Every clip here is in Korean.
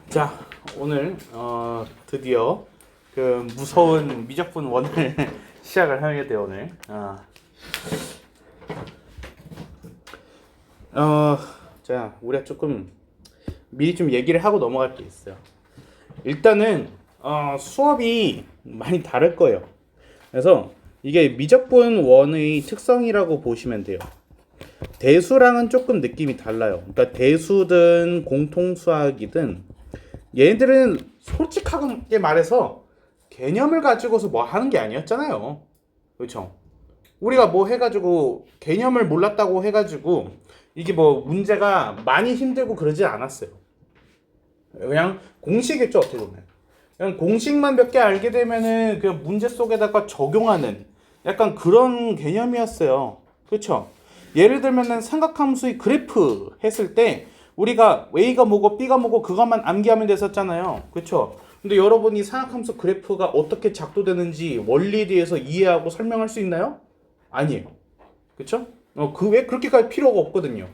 자, 오늘 드디어 그 무서운 미적분 원을 시작을 하게 돼요 오늘. 자, 우리가 조금 미리 좀 얘기를 하고 넘어갈 게 있어요. 일단은 수업이 많이 다를 거예요. 그래서 이게 미적분 원의 특성이라고 보시면 돼요. 대수랑은 조금 느낌이 달라요. 그러니까 대수든 공통수학이든 얘네들은 솔직하게 말해서 개념을 가지고서 뭐 하는 게 아니었잖아요. 그렇죠? 우리가 뭐 해가지고 개념을 몰랐다고 해가지고 이게 뭐 문제가 많이 힘들고 그러지 않았어요. 그냥 공식이었죠, 어떻게 보면. 그냥 공식만 몇 개 알게 되면은 그 문제 속에다가 적용하는 약간 그런 개념이었어요. 그렇죠? 예를 들면은 삼각함수의 그래프 했을 때 우리가 A가 뭐고 B가 뭐고 그것만 암기하면 됐었잖아요. 그렇죠? 근데 여러분이 삼각함수 그래프가 어떻게 작동되는지 원리에 대해서 이해하고 설명할 수 있나요? 아니에요. 그렇죠? 그 왜 그렇게까지 필요가 없거든요.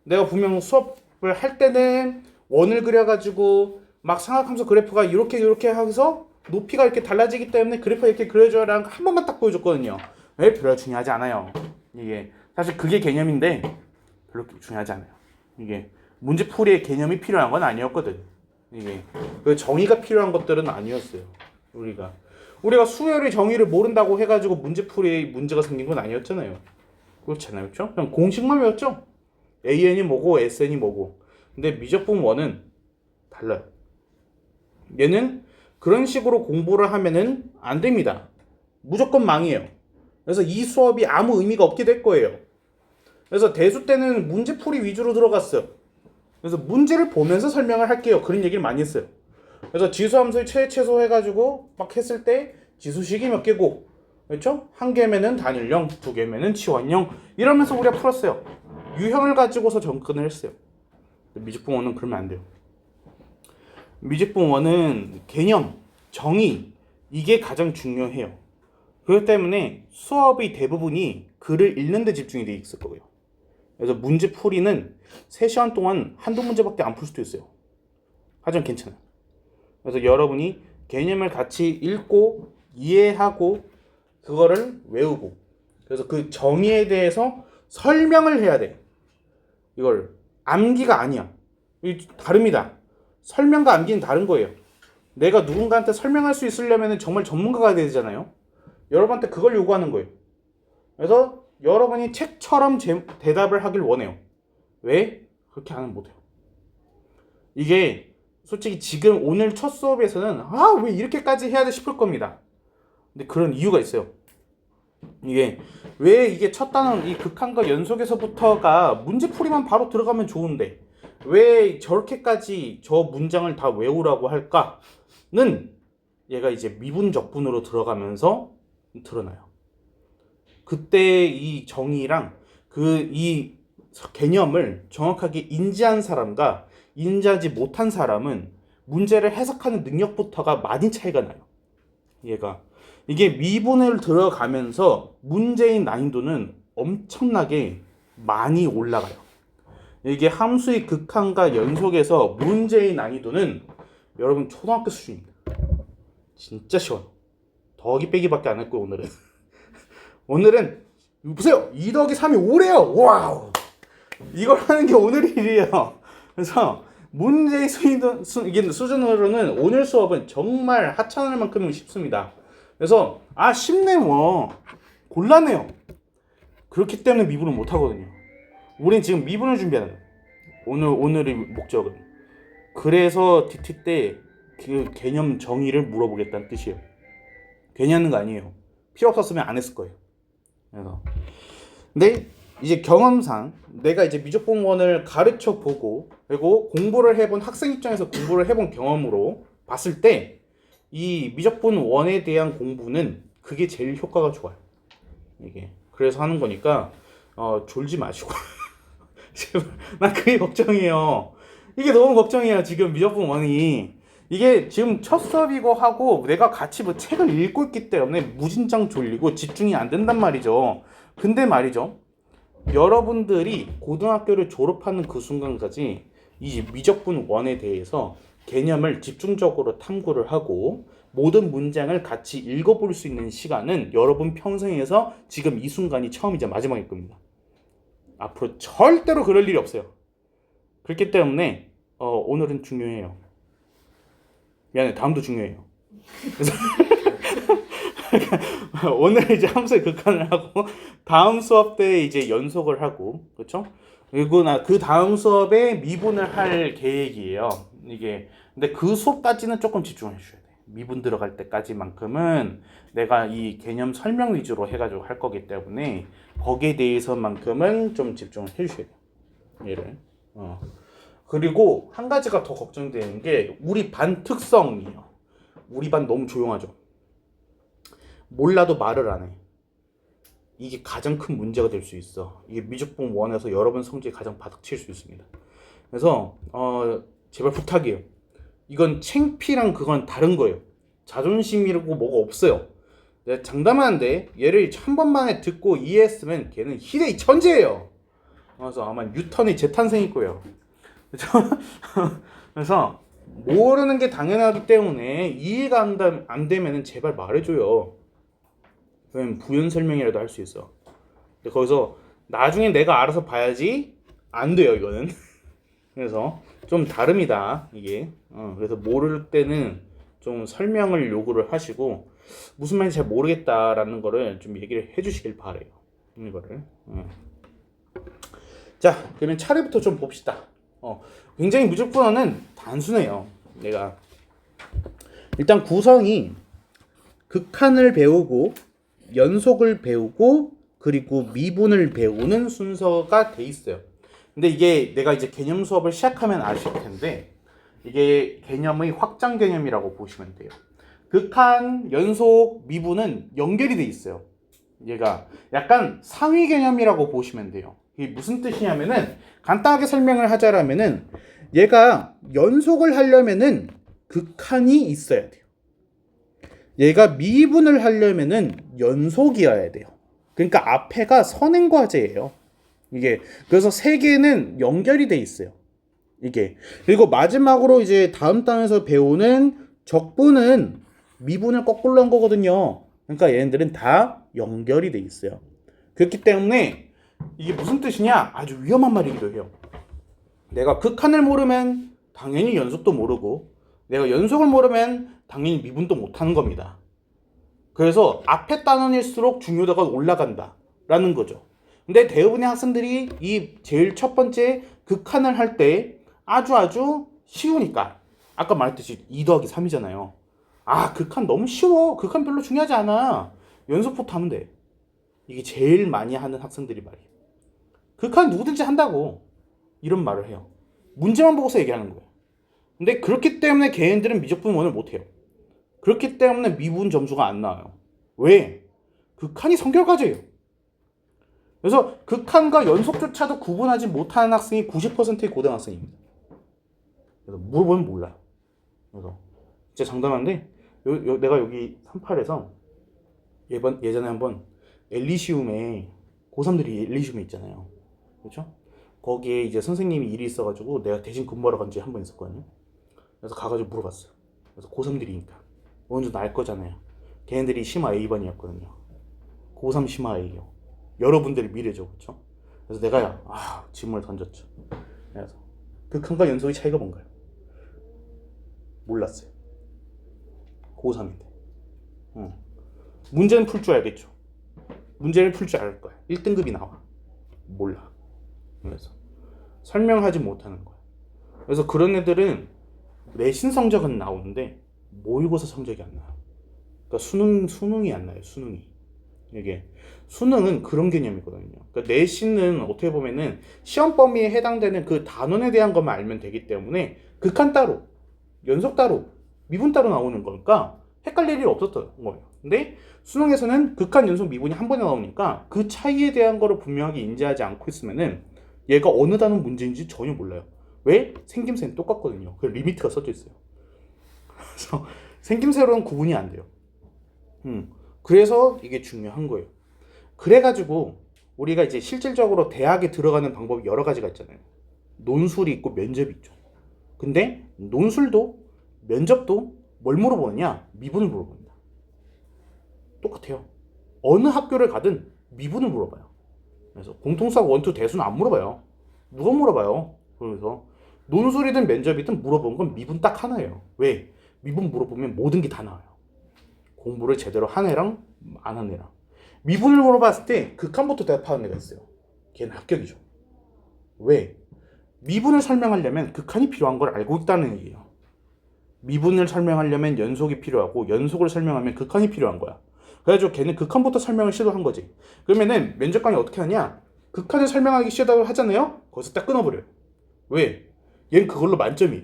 내가 분명 수업을 할 때는 원을 그려가지고 막 삼각함수 그래프가 이렇게 해서 높이가 이렇게 달라지기 때문에 그래프가 이렇게 그려줘라는 거 한 번만 딱 보여줬거든요. 왜? 별로 중요하지 않아요. 이게 사실 그게 개념인데 별로 중요하지 않아요. 이게 문제풀이의 개념이 필요한 건 아니었거든. 이게 그 정의가 필요한 것들은 아니었어요. 우리가 수열의 정의를 모른다고 해가지고 문제풀이에 문제가 생긴 건 아니었잖아요. 그렇잖아요, 그렇죠? 그냥 공식만 외웠죠. AN이 뭐고 SN이 뭐고. 근데 미적분 원은 달라요. 얘는 그런 식으로 공부를 하면은 안 됩니다. 무조건 망해요. 그래서 이 수업이 아무 의미가 없게 될 거예요. 그래서 대수 때는 문제풀이 위주로 들어갔어요. 그래서 문제를 보면서 설명을 할게요. 그런 얘기를 많이 했어요. 그래서 지수함수의 최소 해가지고 막 했을 때 지수식이 몇 개고, 그렇죠? 한 개면은 단일형, 두 개면은 치환형 이러면서 우리가 풀었어요. 유형을 가지고서 접근을 했어요. 미적분 원은 그러면 안 돼요. 미적분 원은 개념, 정의 이게 가장 중요해요. 그렇기 때문에 수업의 대부분이 글을 읽는 데 집중이 돼 있을 거고요. 그래서 문제 풀이는 3시간 동안 한두 문제밖에 안 풀 수도 있어요. 하지만 괜찮아요. 그래서 여러분이 개념을 같이 읽고 이해하고 그거를 외우고 그래서 그 정의에 대해서 설명을 해야 돼. 이걸 암기가 아니야. 다릅니다. 설명과 암기는 다른 거예요. 내가 누군가한테 설명할 수 있으려면 정말 전문가가 돼야 되잖아요. 여러분한테 그걸 요구하는 거예요. 그래서 여러분이 책처럼 대답을 하길 원해요. 왜? 그렇게 하면 못해요. 이게 솔직히 지금 오늘 첫 수업에서는 왜 이렇게까지 해야 돼 싶을 겁니다. 근데 그런 이유가 있어요. 이게 왜 이게 첫 단원 이 극한과 연속에서부터가 문제풀이만 바로 들어가면 좋은데 왜 저렇게까지 저 문장을 다 외우라고 할까는 얘가 이제 미분적분으로 들어가면서 드러나요. 그때 이 정의랑 이 개념을 정확하게 인지한 사람과 인지하지 못한 사람은 문제를 해석하는 능력부터가 많이 차이가 나요. 이게 미분을 들어가면서 문제의 난이도는 엄청나게 많이 올라가요. 이게 함수의 극한과 연속에서 문제의 난이도는 여러분 초등학교 수준입니다. 진짜 쉬워요. 더하기 빼기밖에 안 했고 오늘은 보세요. 2 더하기 3이 5래요. 와우. 이걸 하는 게 오늘 일이에요. 그래서 문제의 수준으로는 오늘 수업은 정말 하찮을 만큼 쉽습니다. 그래서 쉽네 뭐 곤란해요. 그렇기 때문에 미분을 못 하거든요. 우린 지금 미분을 준비하는 거예요. 오늘의 목적은. 그래서 DT 때 그 개념 정의를 물어보겠다는 뜻이에요. 괜히 하는 거 아니에요. 필요 없었으면 안 했을 거예요. 그래서 근데 이제 경험상 내가 이제 미적분 원을 가르쳐 보고 그리고 공부를 해본 학생 입장에서 공부를 해본 경험으로 봤을 때 이 미적분 원에 대한 공부는 그게 제일 효과가 좋아요. 이게 그래서 하는 거니까 졸지 마시고 난 그게 걱정이에요. 이게 너무 걱정이야. 지금 미적분 원이 이게 지금 첫 수업이고 하고 내가 같이 뭐 책을 읽고 있기 때문에 무진장 졸리고 집중이 안 된단 말이죠. 근데 말이죠. 여러분들이 고등학교를 졸업하는 그 순간까지 이 미적분 원에 대해서 개념을 집중적으로 탐구를 하고 모든 문장을 같이 읽어볼 수 있는 시간은 여러분 평생에서 지금 이 순간이 처음이자 마지막일 겁니다. 앞으로 절대로 그럴 일이 없어요. 그렇기 때문에 오늘은 중요해요. 미안해, 다음도 중요해요. 그래서 오늘 이제 함수의 극한을 하고 다음 수업 때 이제 연속을 하고, 그렇죠? 그리고 그 다음 수업에 미분을 할 계획이에요. 이게 근데 그 수업까지는 조금 집중해 주셔야 돼. 미분 들어갈 때까지만큼은 내가 이 개념 설명 위주로 해가지고 할 거기 때문에 거기에 대해서만큼은 좀 집중을 해주셔야 돼요. 얘를. 그리고 한 가지가 더 걱정되는 게 우리 반 특성이에요. 우리 반 너무 조용하죠. 몰라도 말을 안 해. 이게 가장 큰 문제가 될 수 있어. 이게 미적분 원에서 여러분 성적이 가장 바닥칠 수 있습니다. 그래서 제발 부탁이에요. 이건 창피랑 그건 다른 거예요. 자존심이라고 뭐가 없어요. 내가 장담하는데 얘를 한 번만에 듣고 이해했으면 걔는 희대의 천재예요. 그래서 아마 뉴턴의 재탄생일 거예요. 그래서 모르는 게 당연하기 때문에 이해가 안 되면은 제발 말해줘요. 그러면 부연 설명이라도 할 수 있어. 근데 거기서 나중에 내가 알아서 봐야지 안 돼요 이거는. 그래서 좀 다릅니다 이게. 그래서 모를 때는 좀 설명을 요구를 하시고 무슨 말인지 잘 모르겠다라는 거를 좀 얘기를 해주시길 바래요. 이거를. 자, 그러면 차례부터 좀 봅시다. 굉장히 무조건은 단순해요. 내가 일단 구성이 극한을 배우고 연속을 배우고 그리고 미분을 배우는 순서가 돼 있어요. 근데 이게 내가 이제 개념 수업을 시작하면 아실 텐데 이게 개념의 확장 개념이라고 보시면 돼요. 극한, 연속, 미분은 연결이 돼 있어요. 얘가 약간 상위 개념이라고 보시면 돼요. 이게 무슨 뜻이냐면은 간단하게 설명을 하자라면은 얘가 연속을 하려면은 극한이 있어야 돼요. 얘가 미분을 하려면은 연속이어야 돼요. 그러니까 앞에가 선행과제예요. 이게 그래서 세 개는 연결이 돼 있어요. 이게 그리고 마지막으로 이제 다음 단에서 배우는 적분은 미분을 거꾸로 한 거거든요. 그러니까 얘네들은 다 연결이 돼 있어요. 그렇기 때문에 이게 무슨 뜻이냐? 아주 위험한 말이기도 해요. 내가 극한을 모르면 당연히 연속도 모르고 내가 연속을 모르면 당연히 미분도 못하는 겁니다. 그래서 앞에 단원일수록 중요도가 올라간다 라는 거죠. 근데 대부분의 학생들이 이 제일 첫 번째 극한을 할 때 아주 쉬우니까 아까 말했듯이 2 더하기 3이잖아요. 아, 극한 너무 쉬워. 극한 별로 중요하지 않아. 연속부터 하면 돼. 이게 제일 많이 하는 학생들이 말이에요. 극한 누구든지 한다고 이런 말을 해요. 문제만 보고서 얘기하는 거예요. 근데 그렇기 때문에 걔네들은 미적분 원을 못해요. 그렇기 때문에 미분 점수가 안 나와요. 왜? 극한이 성결과제예요. 그래서 극한과 연속조차도 구분하지 못하는 학생이 90%의 고등학생입니다. 그래서 물어보면 몰라요. 그래서 진짜 장담한데 내가 여기 38에서 예전에 한번 엘리시움에 고3들이 엘리시움에 있잖아요. 그렇죠? 거기에 이제 선생님이 일이 있어가지고 내가 대신 근무하러 간 적이 한 번 있었거든요. 그래서 가가지고 물어봤어요. 그래서 고3들이니까 먼저 날 거잖아요. 걔네들이 심화 A반이었거든요. 고3 심화 A요. 여러분들의 미래죠, 그렇죠? 그래서 내가 질문을 던졌죠. 그래서 극한과 연속의 차이가 뭔가요? 몰랐어요. 고3인데. 문제는 풀 줄 알겠죠. 문제를 풀 줄 알 거야. 1등급이 나와. 몰라. 그래서 설명하지 못하는 거야. 그래서 그런 애들은 내신 성적은 나오는데 모의고사 성적이 안 나요. 그러니까 수능이 안 나요. 수능이. 이게 수능은 그런 개념이거든요. 그러니까 내신은 어떻게 보면은 시험 범위에 해당되는 그 단원에 대한 것만 알면 되기 때문에 극한 따로, 연속 따로, 미분 따로 나오는 거니까 헷갈릴 일이 없었던 거예요. 근데 수능에서는 극한, 연속, 미분이 한 번에 나오니까 그 차이에 대한 거를 분명하게 인지하지 않고 있으면은 얘가 어느 단원 문제인지 전혀 몰라요. 왜? 생김새는 똑같거든요. 그 리미트가 써져 있어요. 그래서 생김새로는 구분이 안 돼요. 그래서 이게 중요한 거예요. 그래가지고 우리가 이제 실질적으로 대학에 들어가는 방법이 여러 가지가 있잖아요. 논술이 있고 면접이 있죠. 근데 논술도 면접도 뭘 물어보느냐? 미분을 물어봅니다. 똑같아요. 어느 학교를 가든 미분을 물어봐요. 그래서 공통수학 원투 대수는 안 물어봐요. 누가 물어봐요? 그래서 논술이든 면접이든 물어본 건 미분 딱 하나예요. 왜? 미분 물어보면 모든 게 다 나와요. 공부를 제대로 한 애랑 안 한 애랑. 미분을 물어봤을 때 극한부터 대답하는 애가 있어요. 걔는 합격이죠. 왜? 미분을 설명하려면 극한이 필요한 걸 알고 있다는 얘기예요. 미분을 설명하려면 연속이 필요하고 연속을 설명하면 극한이 필요한 거야. 그래가지고 걔는 극한부터 설명을 시도한 거지. 그러면은 면접 강의 어떻게 하냐? 극한을 설명하기 시작을 하잖아요? 거기서 딱 끊어버려요. 왜? 얘는 그걸로 만점이에요.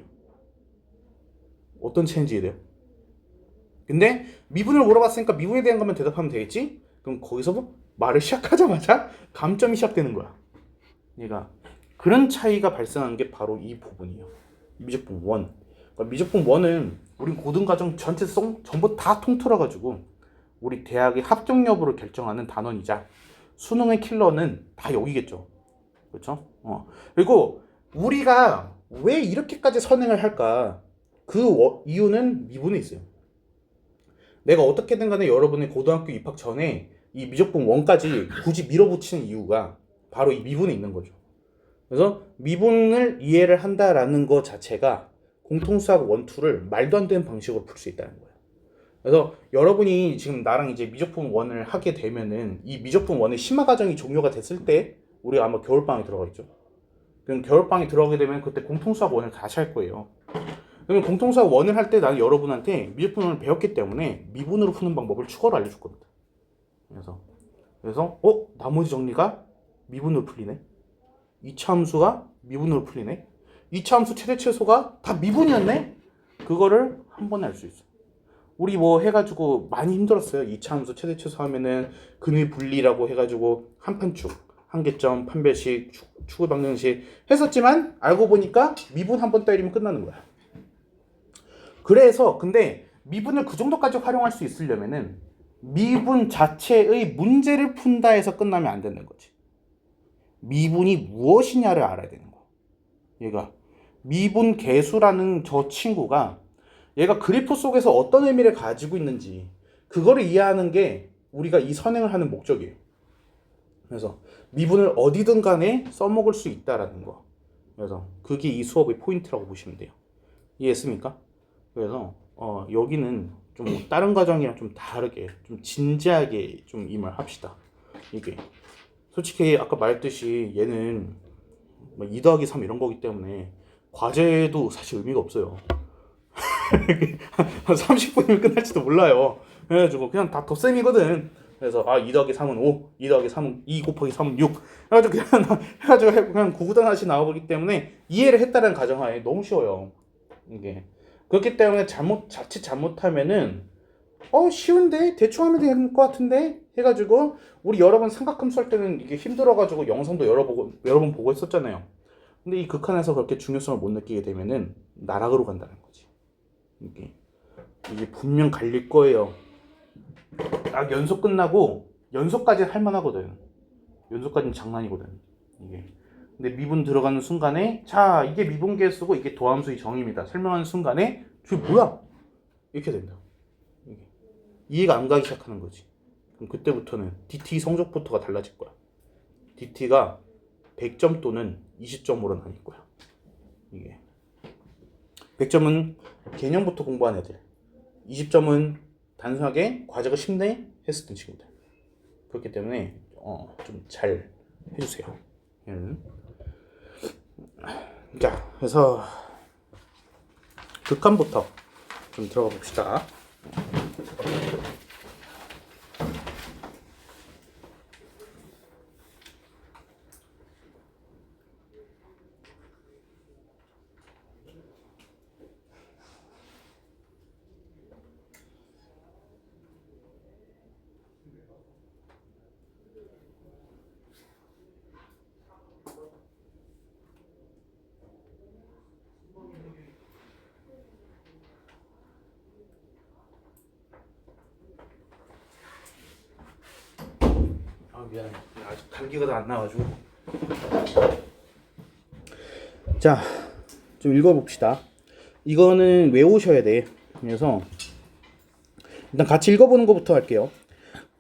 어떤 체인지 돼요? 근데 미분을 물어봤으니까 미분에 대한 것만 대답하면 되겠지? 그럼 거기서 말을 시작하자마자 감점이 시작되는 거야. 얘가 그런 차이가 발생한 게 바로 이 부분이에요. 미적분 1. 그러니까 미적분 1은 우리 고등과정 전체 전부 다 통틀어가지고 우리 대학의 합격 여부를 결정하는 단원이자 수능의 킬러는 다 여기겠죠. 그렇죠? 그리고 우리가 왜 이렇게까지 선행을 할까? 그 이유는 미분에 있어요. 내가 어떻게든 간에 여러분의 고등학교 입학 전에 이 미적분 1까지 굳이 밀어붙이는 이유가 바로 이 미분에 있는 거죠. 그래서 미분을 이해를 한다라는 것 자체가 공통수학 1, 2를 말도 안 되는 방식으로 풀 수 있다는 거예요. 그래서 여러분이 지금 나랑 이제 미적분 1을 하게 되면은 이 미적분 1의 심화 과정이 종료가 됐을 때 우리가 아마 겨울방에 들어가겠죠. 그럼 겨울방에 들어가게 되면 그때 공통수학 1을 다시 할 거예요. 그러면 공통수학 1을 할 때 나는 여러분한테 미적분 1을 배웠기 때문에 미분으로 푸는 방법을 추가로 알려줄 겁니다. 그래서 나머지 정리가 미분으로 풀리네. 2차 함수가 미분으로 풀리네. 2차 함수 최대 최소가 다 미분이었네. 그거를 한 번에 알 수 있어. 우리 뭐 해가지고 많이 힘들었어요. 2차 함수 최대 최소 하면은 근의 분리라고 해가지고 한판축, 한계점, 판별식, 축의 방정식 했었지만 알고 보니까 미분 한 번 때리면 끝나는 거야. 그래서 근데 미분을 그 정도까지 활용할 수 있으려면은 미분 자체의 문제를 푼다 해서 끝나면 안 되는 거지. 미분이 무엇이냐를 알아야 되는 거. 얘가 미분 계수라는 저 친구가 얘가 그래프 속에서 어떤 의미를 가지고 있는지 그거를 이해하는 게 우리가 이 선행을 하는 목적이에요. 그래서 미분을 어디든 간에 써먹을 수 있다라는 거. 그래서 그게 이 수업의 포인트라고 보시면 돼요. 이해했습니까? 그래서 여기는 좀 다른 과정이랑 좀 다르게 좀 진지하게 좀 임을 합시다. 이게 솔직히 아까 말했듯이 얘는 2 더하기 3 이런 거기 때문에 과제도 사실 의미가 없어요. 한 30분이면 끝날지도 몰라요. 그래가지고 그냥 다 덧셈이거든. 그래서 2 더하기 3은 5, 2 더하기 3은 2 곱하기 3은 6 해가지고 그냥 구구단 하나씩 나오기 때문에 이해를 했다는 가정하에 너무 쉬워요. 이게 그렇기 때문에 자칫 잘못하면은 쉬운데 대충 하면 되는 것 같은데 해가지고 우리 여러 번 삼각함수 할 때는 이게 힘들어가지고 영상도 여러 번 보고 했었잖아요. 근데 이 극한에서 그렇게 중요성을 못 느끼게 되면은 나락으로 간다는 거지. 이게 분명 갈릴 거예요. 딱 연속 끝나고 연속까지는 할만하거든. 연속까지는 장난이거든. 이게. 근데 미분 들어가는 순간에 자 이게 미분 계수고 이게 도함수의 정의입니다. 설명하는 순간에 저게 뭐야? 이렇게 된다. 이해가 안 가기 시작하는 거지. 그럼 그때부터는 DT 성적부터가 달라질 거야. DT가 100점 또는 20점으로 나뉠 거야. 이게 100점은 개념부터 공부한 애들, 20점은 단순하게 과제가 쉽네 했었던 친구들. 그렇기 때문에 좀 잘 해주세요. 자, 그래서 극한부터 좀 들어가 봅시다. 미안해. 아직 감기가 다 안 나와가지고. 자, 좀 읽어봅시다. 이거는 외우셔야 돼. 그래서 일단 같이 읽어보는 것부터 할게요.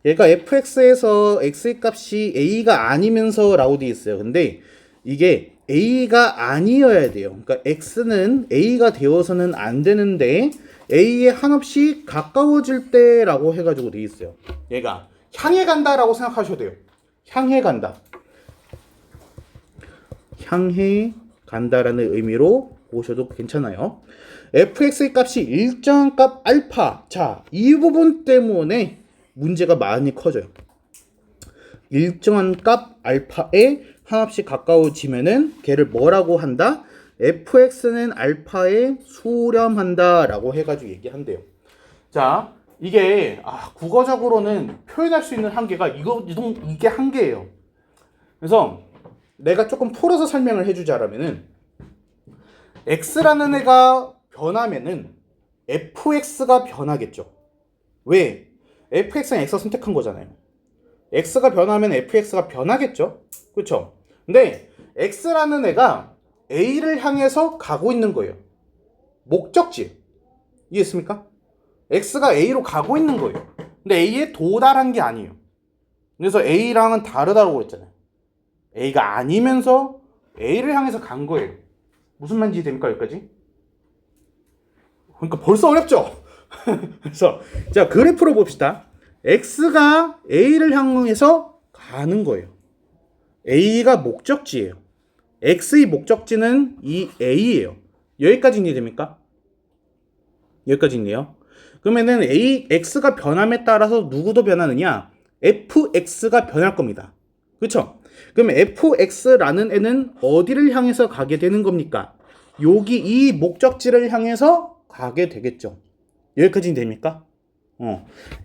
얘가 fx에서 x의 값이 a가 아니면서 라고 되어 있어요. 근데 이게 a가 아니어야 돼요. 그러니까 x는 a가 되어서는 안 되는데 a에 한없이 가까워질 때라고 해가지고 되어 있어요. 얘가 향해 간다라고 생각하셔도 돼요. 향해 간다. 향해 간다라는 의미로 보셔도 괜찮아요. fx의 값이 일정한 값 알파. 자, 이 부분 때문에 문제가 많이 커져요. 일정한 값 알파에 한없이 가까워지면은 걔를 뭐라고 한다? fx는 알파에 수렴한다 라고 해가지고 얘기한대요. 자, 이게 국어적으로는 표현할 수 있는 한계가 이게 한계예요. 그래서 내가 조금 풀어서 설명을 해주자면은 x라는 애가 변하면은 fx가 변하겠죠. 왜? fx는 x가 선택한 거잖아요. x가 변하면 fx가 변하겠죠. 그렇죠? 근데 x라는 애가 a를 향해서 가고 있는 거예요. 목적지. 이해했습니까? x가 a로 가고 있는 거예요. 근데 a에 도달한 게 아니에요. 그래서 a랑은 다르다고 했잖아요. a가 아니면서 a를 향해서 간 거예요. 무슨 말인지 됩니까, 여기까지? 그러니까 벌써 어렵죠? 그래서 자, 그래프로 봅시다. x가 a를 향해서 가는 거예요. a가 목적지예요. x의 목적지는 이 a예요. 여기까지 이해됩니까? 여기까지 있네요. 그러면은 x가 변함에 따라서 누구도 변하느냐? fx가 변할 겁니다. 그렇죠? 그러면 fx라는 애는 어디를 향해서 가게 되는 겁니까? 여기 이 목적지를 향해서 가게 되겠죠. 여기까지 됩니까?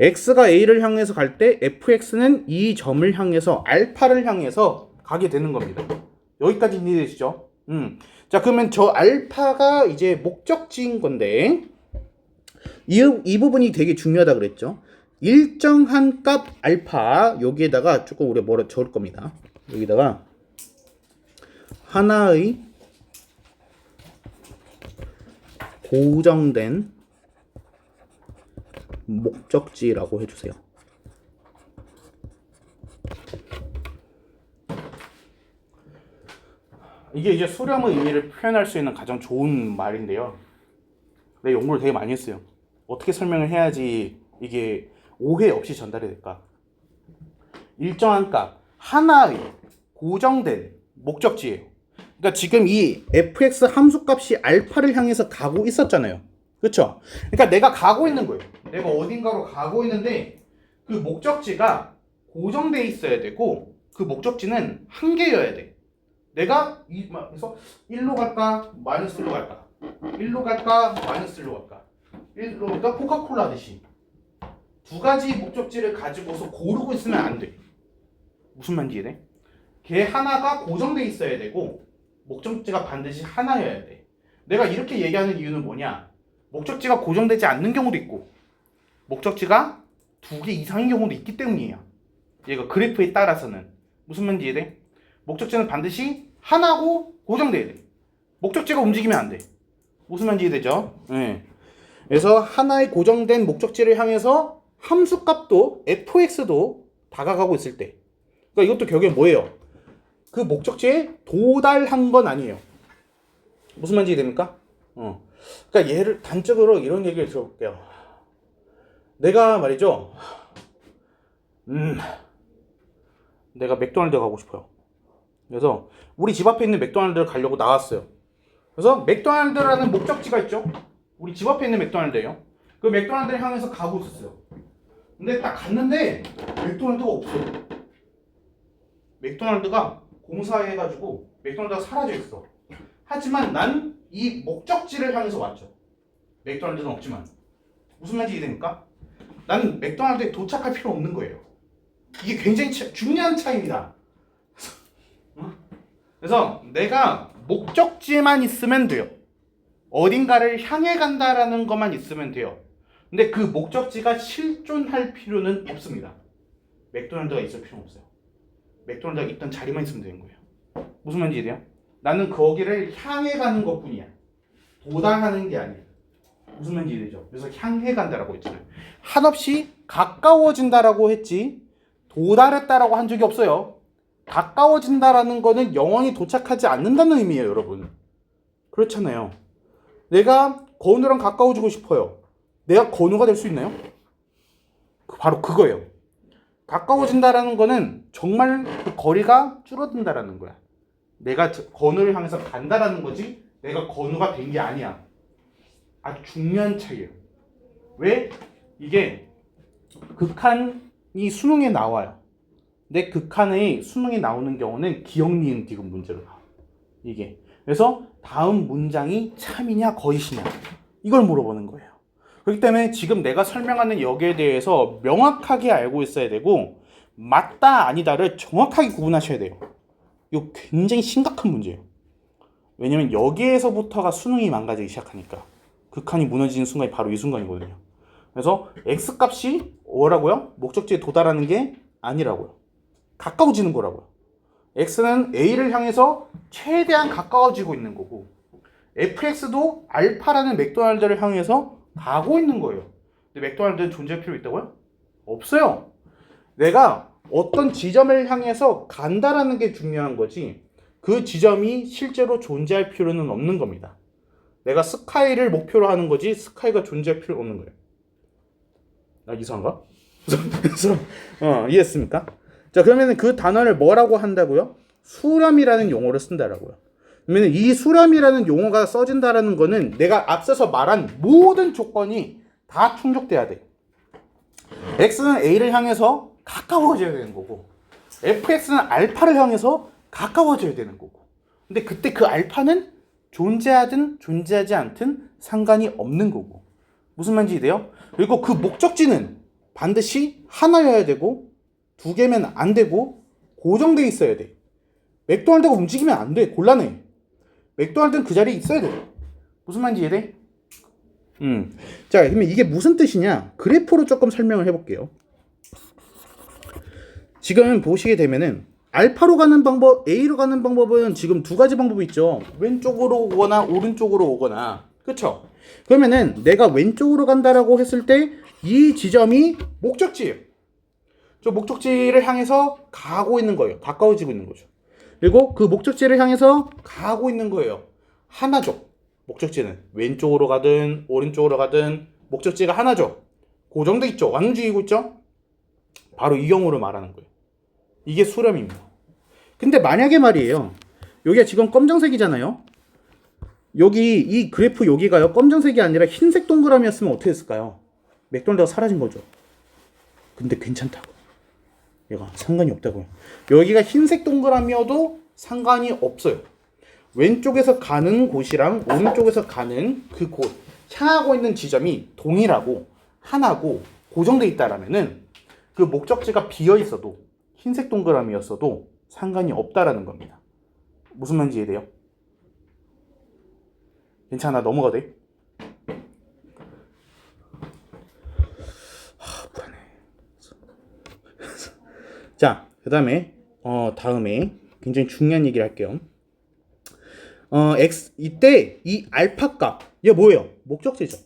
x가 a를 향해서 갈 때 fx는 이 점을 향해서 알파를 향해서 가게 되는 겁니다. 여기까지 이해되시죠? 자, 그러면 저 알파가 이제 목적지인 건데 이 부분이 되게 중요하다 그랬죠. 일정한 값 알파 여기에다가 조금 우리가 뭐라 적을 겁니다. 여기다가 하나의 고정된 목적지라고 해주세요. 이게 이제 수렴의 의미를 표현할 수 있는 가장 좋은 말인데요. 내 연구를 되게 많이 했어요. 어떻게 설명을 해야지 이게 오해 없이 전달이 될까? 일정한 값, 하나의 고정된 목적지예요. 그러니까 지금 이 fx 함수값이 알파를 향해서 가고 있었잖아요. 그렇죠? 그러니까 내가 가고 있는 거예요. 내가 어딘가로 가고 있는데 그 목적지가 고정돼 있어야 되고 그 목적지는 한 개여야 돼. 내가 그래서 1로 갈까? 마이너스로 갈까? 1로 갈까? 마이너스로 갈까? 1로 갈까? 코카콜라 하듯이 두 가지 목적지를 가지고서 고르고 있으면 안 돼. 무슨 말인지 이해돼? 걔 하나가 고정돼 있어야 되고 목적지가 반드시 하나여야 돼. 내가 이렇게 얘기하는 이유는 뭐냐? 목적지가 고정되지 않는 경우도 있고 목적지가 두 개 이상인 경우도 있기 때문이에요. 얘가 그래프에 따라서는 무슨 말인지 이해돼? 목적지는 반드시 하나고 고정돼야 돼. 목적지가 움직이면 안 돼. 무슨 말인지 이해되죠? 네. 그래서 하나의 고정된 목적지를 향해서 함수값도 fx도 다가가고 있을 때, 그러니까 이것도 결국엔 뭐예요? 그 목적지에 도달한 건 아니에요. 무슨 말인지 이해됩니까? 그러니까 얘를 단적으로 이런 얘기를 들어볼게요. 내가 말이죠. 내가 맥도날드 가고 싶어요. 그래서 우리 집 앞에 있는 맥도날드를 가려고 나왔어요. 그래서 맥도날드라는 목적지가 있죠. 우리 집 앞에 있는 맥도날드예요. 그 맥도날드를 향해서 가고 있었어요. 근데 딱 갔는데 맥도날드가 없어요. 맥도날드가 공사해가지고 맥도날드가 사라져 있어. 하지만 난 이 목적지를 향해서 왔죠. 맥도날드는 없지만. 무슨 말인지 이해됩니까? 나는 맥도날드에 도착할 필요 없는 거예요. 이게 굉장히 중요한 차이입니다. 그래서 내가 목적지만 있으면 돼요. 어딘가를 향해 간다라는 것만 있으면 돼요. 근데 그 목적지가 실존할 필요는 없습니다. 맥도날드가 있을 필요는 없어요. 맥도날드가 있던 자리만 있으면 되는 거예요. 무슨 말인지 이해돼요? 나는 거기를 향해 가는 것뿐이야. 도달하는 게 아니야. 무슨 말인지 이해되죠? 그래서 향해 간다라고 했잖아요. 한없이 가까워진다라고 했지 도달했다라고 한 적이 없어요. 가까워진다라는 거는 영원히 도착하지 않는다는 의미예요, 여러분. 그렇잖아요. 내가 건우랑 가까워지고 싶어요. 내가 건우가 될 수 있나요? 바로 그거예요. 가까워진다라는 거는 정말 그 거리가 줄어든다라는 거야. 내가 건우를 향해서 간다라는 거지 내가 건우가 된 게 아니야. 아주 중요한 차이예요. 왜? 이게 극한이 수능에 나와요. 근데 극한의 수능에 나오는 경우는 기억, 니은, 디귿 문제로 나와. 이게. 그래서 다음 문장이 참이냐 거짓이냐 이걸 물어보는 거예요. 그렇기 때문에 지금 내가 설명하는 여기에 대해서 명확하게 알고 있어야 되고 맞다 아니다를 정확하게 구분하셔야 돼요. 이거 굉장히 심각한 문제예요. 왜냐면 여기에서부터가 수능이 망가지기 시작하니까 극한이 무너지는 순간이 바로 이 순간이거든요. 그래서 x값이 뭐라고요? 목적지에 도달하는 게 아니라고요. 가까워지는 거라고요. x는 a를 향해서 최대한 가까워지고 있는 거고 fx도 알파라는 맥도날드를 향해서 가고 있는 거예요. 근데 맥도날드는 존재할 필요 있다고요? 없어요. 내가 어떤 지점을 향해서 간다라는 게 중요한 거지 그 지점이 실제로 존재할 필요는 없는 겁니다. 내가 스카이를 목표로 하는 거지 스카이가 존재할 필요 없는 거예요. 나 이상한가? 그래서 이해했습니까? 자, 그러면 그 단어를 뭐라고 한다고요? 수렴이라는 용어를 쓴다라고요. 그러면 이 수렴이라는 용어가 써진다라는 거는 내가 앞서서 말한 모든 조건이 다 충족돼야 돼. x는 a를 향해서 가까워져야 되는 거고 fx는 알파를 향해서 가까워져야 되는 거고 근데 그때 그 알파는 존재하든 존재하지 않든 상관이 없는 거고 무슨 말인지 이해돼요? 그리고 그 목적지는 반드시 하나여야 되고 두 개면 안 되고 고정돼 있어야 돼. 맥도날드가 움직이면 안 돼. 곤란해. 맥도날드는 그 자리에 있어야 돼. 무슨 말인지 이해돼? 자, 그러면 이게 무슨 뜻이냐? 그래프로 조금 설명을 해볼게요. 지금 보시게 되면은 알파로 가는 방법, A로 가는 방법은 지금 두 가지 방법이 있죠. 왼쪽으로 오거나 오른쪽으로 오거나. 그쵸? 그러면은 내가 왼쪽으로 간다라고 했을 때 이 지점이 목적지예요. 저 목적지를 향해서 가고 있는 거예요. 가까워지고 있는 거죠. 그리고 그 목적지를 향해서 가고 있는 거예요. 하나죠. 목적지는 왼쪽으로 가든 오른쪽으로 가든 목적지가 하나죠. 고정돼 있죠. 안 움직이고 있죠. 바로 이 경우를 말하는 거예요. 이게 수렴입니다. 근데 만약에 말이에요. 여기가 지금 검정색이잖아요. 여기 이 그래프 여기가요. 검정색이 아니라 흰색 동그라미였으면 어떻게 했을까요? 맥도날드가 사라진 거죠. 근데 괜찮다고. 얘가 상관이 없다고요. 여기가 흰색 동그라미여도 상관이 없어요. 왼쪽에서 가는 곳이랑 오른쪽에서 가는 그 곳, 향하고 있는 지점이 동일하고 하나고 고정돼 있다라면은 그 목적지가 비어 있어도 흰색 동그라미였어도 상관이 없다라는 겁니다. 무슨 말인지 이해돼요? 괜찮아, 넘어가도 돼? 불안해. 자, 그 다음에 다음에 굉장히 중요한 얘기를 할게요. 이때 이 알파 값, 이게 뭐예요? 목적지죠.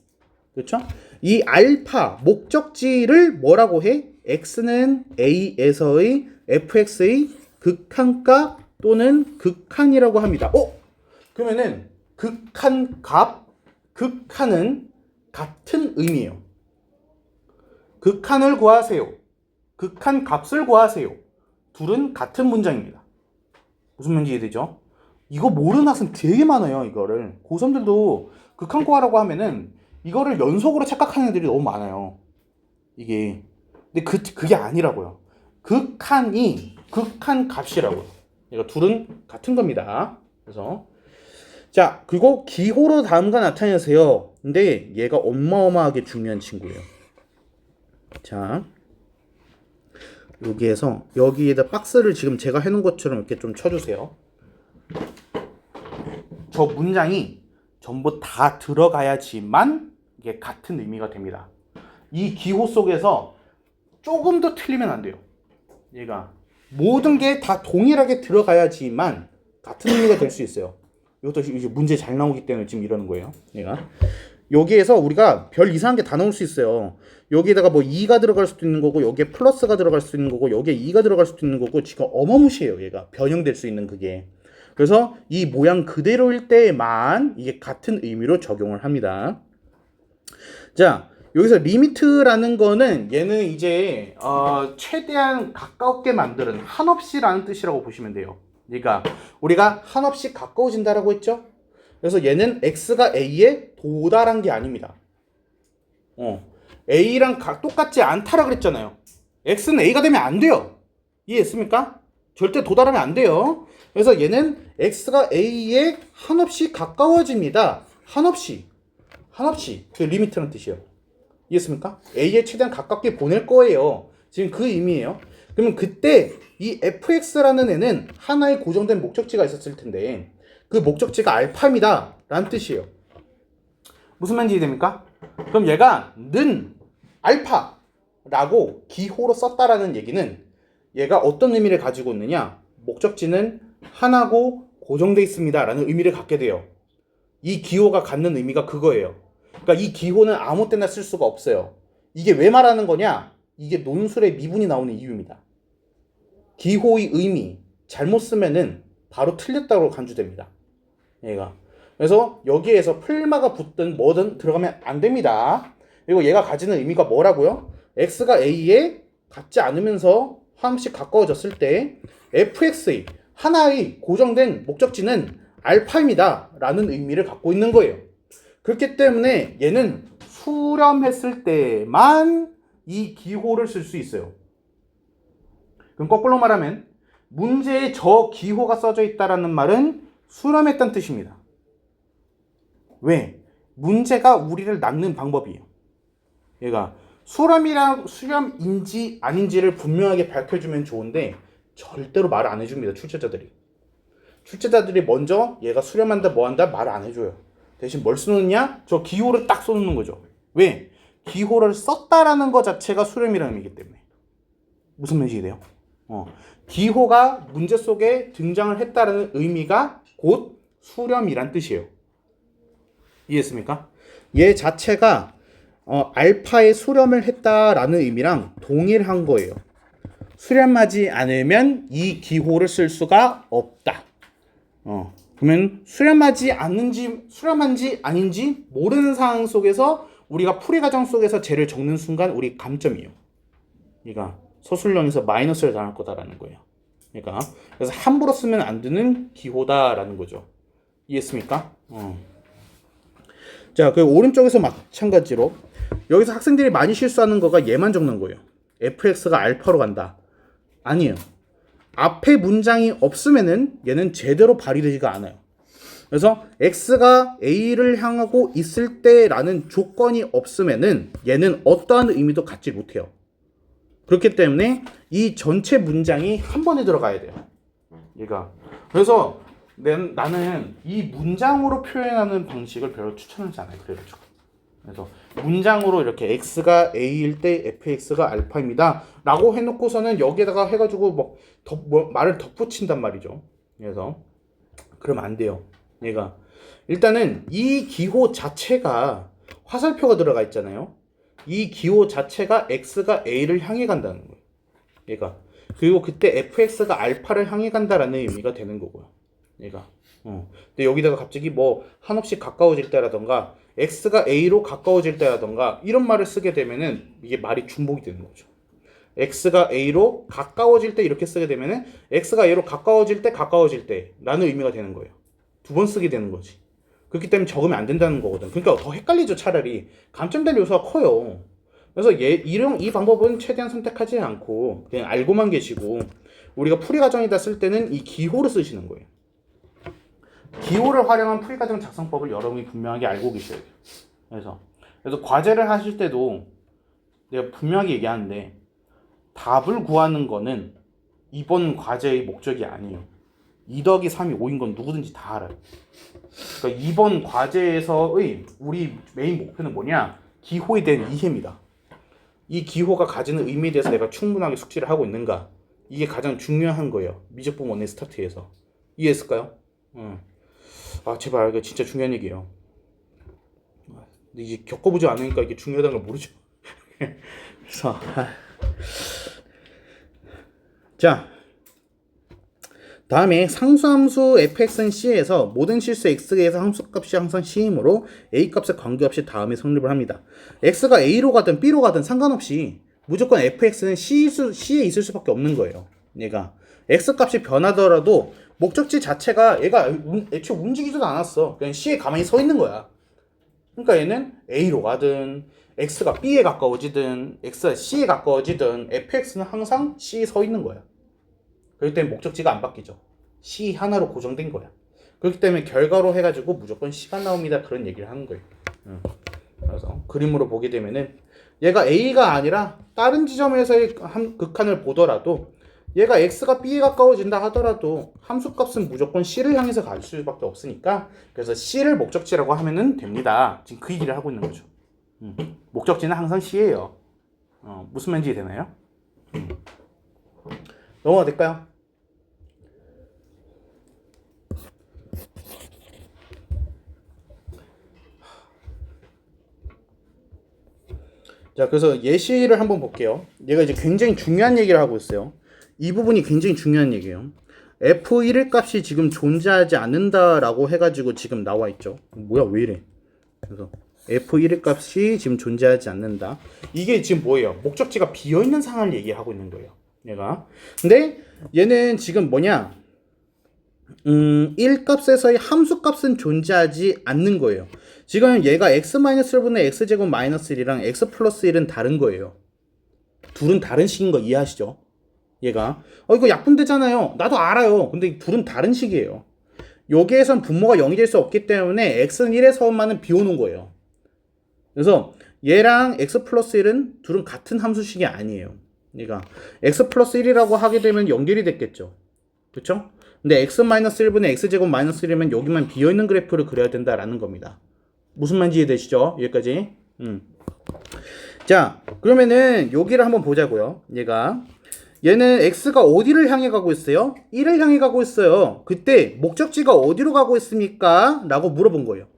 그렇죠? 이 알파 목적지를 뭐라고 해? x는 a에서의 fx의 극한값 또는 극한이라고 합니다. 그러면은 극한 값, 극한은 같은 의미예요. 극한을 구하세요. 극한 값을 구하세요. 둘은 같은 문장입니다. 무슨 말인지 이해되죠? 이거 모르는 학생 되게 많아요. 이거를 고3들도 극한 구하라고 하면은 이거를 연속으로 착각하는 애들이 너무 많아요. 이게 근데 그게 아니라고요. 극한이 극한 값이라고요. 그러니까 둘은 같은 겁니다. 그래서 자, 그리고 기호로 다음과 나타내세요. 근데 얘가 어마어마하게 중요한 친구예요. 자, 여기에서 여기에다 박스를 지금 제가 해놓은 것처럼 이렇게 좀 쳐주세요. 저 문장이 전부 다 들어가야지만 이게 같은 의미가 됩니다. 이 기호 속에서 조금도 틀리면 안 돼요. 얘가 모든 게 다 동일하게 들어가야지만 같은 의미가 될 수 있어요. 이것도 이제 문제 잘 나오기 때문에 지금 이러는 거예요. 얘가 여기에서 우리가 별 이상한 게 다 나올 수 있어요. 여기에다가 뭐 2가 들어갈 수도 있는 거고 여기에 플러스가 들어갈 수도 있는 거고 여기에 2가 들어갈 수도 있는 거고 지금 어마무시해요. 얘가 변형될 수 있는 그게. 그래서 이 모양 그대로일 때만 이게 같은 의미로 적용을 합니다. 자, 여기서 리미트라는 거는 얘는 이제 최대한 가깝게 만드는 한없이라는 뜻이라고 보시면 돼요. 그러니까 우리가 한없이 가까워진다라고 했죠. 그래서 얘는 x가 a에 도달한 게 아닙니다. a랑 똑같지 않다라 그랬잖아요. x는 a가 되면 안 돼요. 이해했습니까? 절대 도달하면 안 돼요. 그래서 얘는 x가 a에 한없이 가까워집니다. 한없이 그 리미트라는 뜻이에요. 이해했습니까? a에 최대한 가깝게 보낼 거예요. 지금 그 의미예요. 그러면 그때 이 fx라는 애는 하나의 고정된 목적지가 있었을 텐데 그 목적지가 알파입니다 라는 뜻이에요. 무슨 말인지 이해됩니까? 그럼 얘가 는 알파라고 기호로 썼다라는 얘기는 얘가 어떤 의미를 가지고 있느냐, 목적지는 하나고 고정되어 있습니다 라는 의미를 갖게 돼요. 이 기호가 갖는 의미가 그거예요. 그러니까 이 기호는 아무 때나 쓸 수가 없어요. 이게 왜 말하는 거냐? 이게 논술에 미분이 나오는 이유입니다. 기호의 의미 잘못 쓰면은 바로 틀렸다고 간주됩니다. 얘가. 그래서 여기에서 풀마가 붙든 뭐든 들어가면 안 됩니다. 그리고 얘가 가지는 의미가 뭐라고요? x가 a에 같지 않으면서 한없이 가까워졌을 때 fx의 하나의 고정된 목적지는 알파입니다 라는 의미를 갖고 있는 거예요. 그렇기 때문에 얘는 수렴했을 때만 이 기호를 쓸 수 있어요. 그럼 거꾸로 말하면 문제에 저 기호가 써져 있다라는 말은 수렴했다는 뜻입니다. 왜? 문제가 우리를 낳는 방법이에요. 얘가 수렴이랑 수렴인지 아닌지를 분명하게 밝혀주면 좋은데 절대로 말 안 해줍니다. 출제자들이 먼저 얘가 수렴한다 뭐한다 말 안 해줘요. 대신 뭘 써놓느냐? 저 기호를 딱 써놓는 거죠. 왜? 기호를 썼다라는 것 자체가 수렴이라는 의미이기 때문에. 무슨 말인지 이해돼요? 기호가 문제 속에 등장을 했다라는 의미가 곧 수렴이란 뜻이에요. 이해했습니까? 얘 자체가 알파에 수렴을 했다라는 의미랑 동일한 거예요. 수렴하지 않으면 이 기호를 쓸 수가 없다. 그러면 수렴한지 아닌지 모르는 상황 속에서 우리가 풀이 과정 속에서 쟤를 적는 순간 우리 감점이에요. 그러니까 서술형에서 마이너스를 당할 거다라는 거예요. 그러니까 그래서 함부로 쓰면 안 되는 기호다라는 거죠. 이해했습니까? 자, 그 오른쪽에서 마찬가지로 여기서 학생들이 많이 실수하는 거가 얘만 적는 거예요. fx가 알파로 간다. 아니에요. 앞에 문장이 없으면은 얘는 제대로 발휘되지가 않아요. 그래서 x가 a를 향하고 있을 때라는 조건이 없으면은 얘는 어떠한 의미도 갖지 못해요. 그렇기 때문에 이 전체 문장이 한 번에 들어가야 돼요. 얘가. 그래서 나는 이 문장으로 표현하는 방식을 별로 추천하지 않아요. 그래서 문장으로 이렇게 x가 a일 때 fx가 알파입니다 라고 해놓고서는 여기에다가 해가지고 말을 덧붙인단 말이죠. 그래서 그러면 안 돼요. 얘가 일단은 이 기호 자체가 화살표가 들어가 있잖아요. 이 기호 자체가 x가 a를 향해 간다는 거예요. 얘가. 그리고 그때 fx가 알파를 향해 간다라는 의미가 되는 거고요. 얘가. 근데 여기다가 갑자기 뭐 한없이 가까워질 때라던가 x가 a로 가까워질 때라던가 이런 말을 쓰게 되면은 이게 말이 중복이 되는 거죠. x가 a로 가까워질 때 이렇게 쓰게 되면은 x가 a로 가까워질 때 라는 의미가 되는 거예요. 두 번 쓰게 되는 거지. 그렇기 때문에 적으면 안 된다는 거거든. 그러니까 더 헷갈리죠. 차라리 감점될 요소가 커요. 그래서 이 방법은 최대한 선택하지 않고 그냥 알고만 계시고 우리가 풀이 과정에다 쓸 때는 이 기호를 쓰시는 거예요. 기호를 활용한 풀이 과정 작성법을 여러분이 분명하게 알고 계셔야 돼요. 그래서 과제를 하실 때도 내가 분명하게 얘기하는데 답을 구하는 거는 이번 과제의 목적이 아니에요. 2 더하기 3이 5인 건 누구든지 다 알아요. 그러니까 이번 과제에서의 우리 메인 목표는 뭐냐? 기호에 대한 이해입니다. 이 기호가 가지는 의미에 대해서 내가 충분하게 숙지를 하고 있는가? 이게 가장 중요한 거예요. 미적분 원의 스타트에서. 이해했을까요? 아 제발 이거 진짜 중요한 얘기예요. 근데 이제 겪어보지 않으니까 이게 중요하다는 걸 모르죠. 그래서 자 다음에 상수함수 fx는 c에서 모든 실수 x에서 함수값이 항상 c이므로 a 값에 관계없이 다음에 성립을 합니다. x가 a로 가든 b로 가든 상관없이 무조건 fx는 c에 있을 수밖에 없는 거예요. 얘가 x 값이 변하더라도 목적지 자체가 얘가 애초에 움직이지도 않았어. 그냥 c에 가만히 서 있는 거야. 그러니까 얘는 a로 가든 x가 b에 가까워지든 x가 c에 가까워지든 fx는 항상 c에 서 있는 거야. 그렇기 때문에 목적지가 안 바뀌죠. C 하나로 고정된 거야. 그렇기 때문에 결과로 해가지고 무조건 C가 나옵니다. 그런 얘기를 하는 거예요. 그래서 그림으로 보게 되면은 얘가 A가 아니라 다른 지점에서의 극한을 보더라도 얘가 X가 B에 가까워진다 하더라도 함수값은 무조건 C를 향해서 갈 수밖에 없으니까 그래서 C를 목적지라고 하면은 됩니다. 지금 그 얘기를 하고 있는 거죠. 목적지는 항상 C예요. 무슨 말인지 되나요? 넘어가 될까요? 자, 그래서 예시를 한번 볼게요. 얘가 이제 굉장히 중요한 얘기를 하고 있어요. 이 부분이 굉장히 중요한 얘기예요. f1의 값이 지금 존재하지 않는다라고 해가지고 지금 나와 있죠. 뭐야, 왜 이래? 그래서 f1의 값이 지금 존재하지 않는다. 이게 지금 뭐예요? 목적지가 비어있는 상황을 얘기하고 있는 거예요. 얘가. 근데 얘는 지금 뭐냐? 1값에서의 함수값은 존재하지 않는 거예요. 지금 얘가 x-1분의 x제곱 마이너스 1이랑 x 플러스 1은 다른 거예요. 둘은 다른 식인 거 이해하시죠? 얘가 이거 약분되잖아요. 나도 알아요. 근데 둘은 다른 식이에요. 여기에선 분모가 0이 될 수 없기 때문에 x는 1의 서원만은 비워놓은 거예요. 그래서 얘랑 x 플러스 1은 둘은 같은 함수식이 아니에요. 얘가 x 플러스 1이라고 하게 되면 연결이 됐겠죠. 그쵸? 근데 x-1분의 x제곱 마이너스 1이면 여기만 비어있는 그래프를 그려야 된다라는 겁니다. 무슨 말인지 이해되시죠? 여기까지. 자, 그러면은 여기를 한번 보자고요. 얘는 x가 어디를 향해 가고 있어요? 1을 향해 가고 있어요. 그때 목적지가 어디로 가고 있습니까? 라고 물어본 거예요.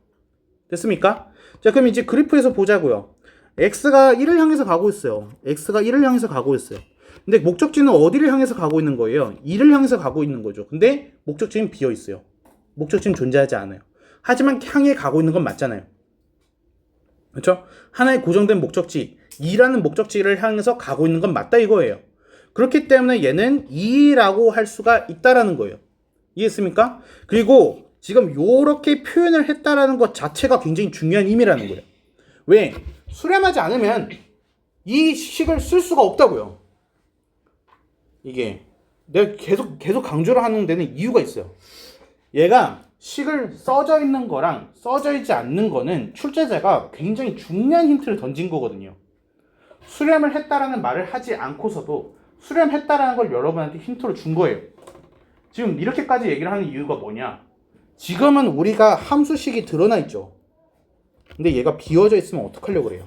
됐습니까? 자, 그럼 이제 그래프에서 보자고요. x가 1을 향해서 가고 있어요. x가 1을 향해서 가고 있어요. 근데 목적지는 어디를 향해서 가고 있는 거예요? 2를 향해서 가고 있는 거죠. 근데 목적지는 비어 있어요. 목적지는 존재하지 않아요. 하지만 향해 가고 있는 건 맞잖아요. 그렇죠? 하나의 고정된 목적지, 2라는 목적지를 향해서 가고 있는 건 맞다 이거예요. 그렇기 때문에 얘는 2라고 할 수가 있다라는 거예요. 이해했습니까? 그리고 지금 요렇게 표현을 했다라는 것 자체가 굉장히 중요한 의미라는 거예요. 왜? 수렴하지 않으면 이 식을 쓸 수가 없다고요. 이게 내가 계속 강조를 하는 데는 이유가 있어요. 얘가 식을 써져 있는 거랑 써져 있지 않는 거는 출제자가 굉장히 중요한 힌트를 던진 거거든요. 수렴을 했다라는 말을 하지 않고서도 수렴했다라는 걸 여러분한테 힌트로 준 거예요. 지금 이렇게까지 얘기를 하는 이유가 뭐냐? 지금은 우리가 함수식이 드러나 있죠. 근데 얘가 비워져 있으면 어떡하려고 그래요?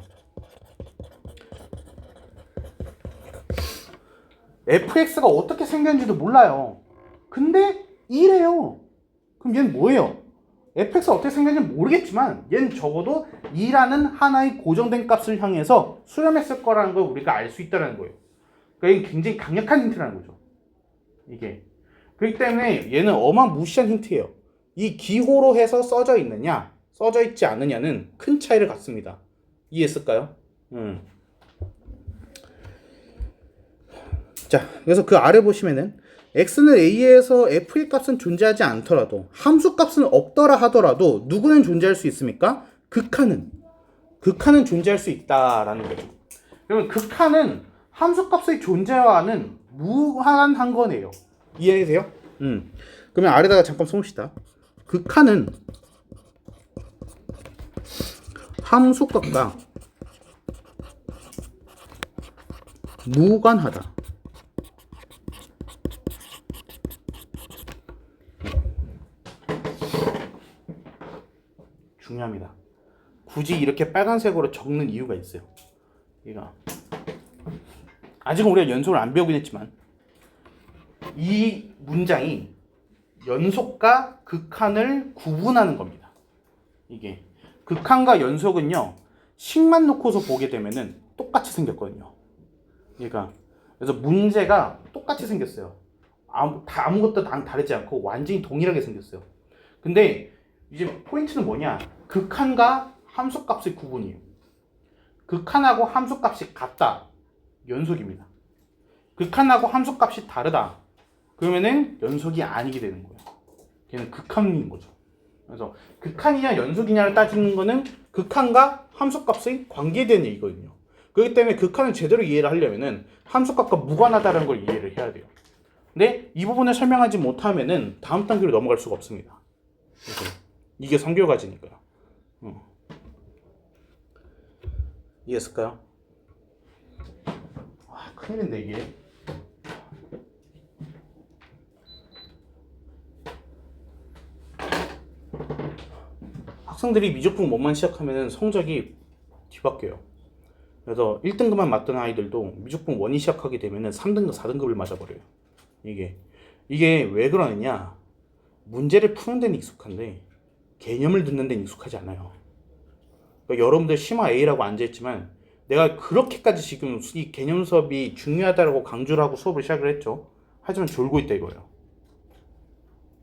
fx가 어떻게 생겼는지도 몰라요. 근데 이래요. 그럼 얘는 뭐예요? fx가 어떻게 생겼는지 모르겠지만 얘는 적어도 2라는 하나의 고정된 값을 향해서 수렴했을 거라는 걸 우리가 알 수 있다는 거예요. 그러니까 이게 굉장히 강력한 힌트라는 거죠. 이게. 그렇기 때문에 얘는 어마무시한 힌트예요. 이 기호로 해서 써져 있느냐 써져 있지 않느냐는 큰 차이를 갖습니다. 이해했을까요? 자, 그래서 그 아래 보시면은 x는 a에서 f의 값은 존재하지 않더라도 함수 값은 없더라 하더라도 누구는 존재할 수 있습니까? 극한은 존재할 수 있다라는 거죠. 그러면 극한은 함수 값의 존재와는 무한한 거네요. 이해되세요? 그러면 아래다가 잠깐 씁시다. 극한은 함수 값과 무관하다. 중요합니다. 굳이 이렇게 빨간색으로 적는 이유가 있어요. 얘가 아직은 우리가 연속을 안 배우긴 했지만 이 문장이 연속과 극한을 구분하는 겁니다. 이게 극한과 연속은요, 식만 놓고서 보게 되면은 똑같이 생겼거든요. 얘가 그래서 문제가 똑같이 생겼어요. 아무것도 다르지 않고 완전히 동일하게 생겼어요. 근데 이제 포인트는 뭐냐? 극한과 함수값의 구분이에요. 극한하고 함수값이 같다. 연속입니다. 극한하고 함수값이 다르다. 그러면은 연속이 아니게 되는 거예요. 걔는 극한인 거죠. 그래서 극한이냐 연속이냐를 따지는 거는 극한과 함수값의 관계에 대한 얘기거든요. 그렇기 때문에 극한을 제대로 이해를 하려면은 함수값과 무관하다는 걸 이해를 해야 돼요. 근데 이 부분을 설명하지 못하면은 다음 단계로 넘어갈 수가 없습니다. 이게 성교과제니까요. 이해했을까요? 큰일인데 이게. 학생들이 미적분 원만 시작하면 성적이 뒤바뀌어요. 그래서 1등급만 맞던 아이들도 미적분 원이 시작하게 되면 3등급, 4등급을 맞아버려요. 이게 왜 그러느냐? 문제를 푸는 데는 익숙한데 개념을 듣는 데는 익숙하지 않아요. 그러니까 여러분들 심화 A라고 앉아있지만 내가 그렇게까지 지금 이 개념 수업이 중요하다고 강조를 하고 수업을 시작을 했죠. 하지만 졸고 있다 이거예요.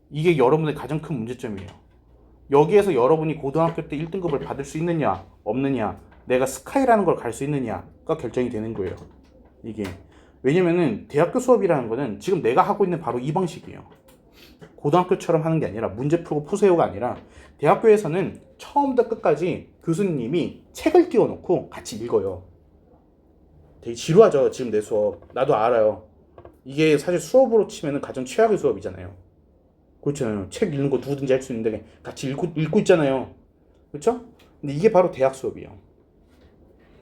이게 여러분의 가장 큰 문제점이에요. 여기에서 여러분이 고등학교 때 1등급을 받을 수 있느냐 없느냐, 내가 스카이라는 걸 갈 수 있느냐가 결정이 되는 거예요. 이게 왜냐면은 대학교 수업이라는 거는 지금 내가 하고 있는 바로 이 방식이에요. 고등학교처럼 하는 게 아니라 문제 풀고 푸세요가 아니라 대학교에서는 처음부터 끝까지 교수님이 책을 띄워놓고 같이 읽어요. 되게 지루하죠 지금 내 수업. 나도 알아요. 이게 사실 수업으로 치면은 가장 최악의 수업이잖아요. 그렇잖아요. 책 읽는 거 누구든지 할 수 있는데 같이 읽고 있잖아요. 그렇죠? 근데 이게 바로 대학 수업이에요.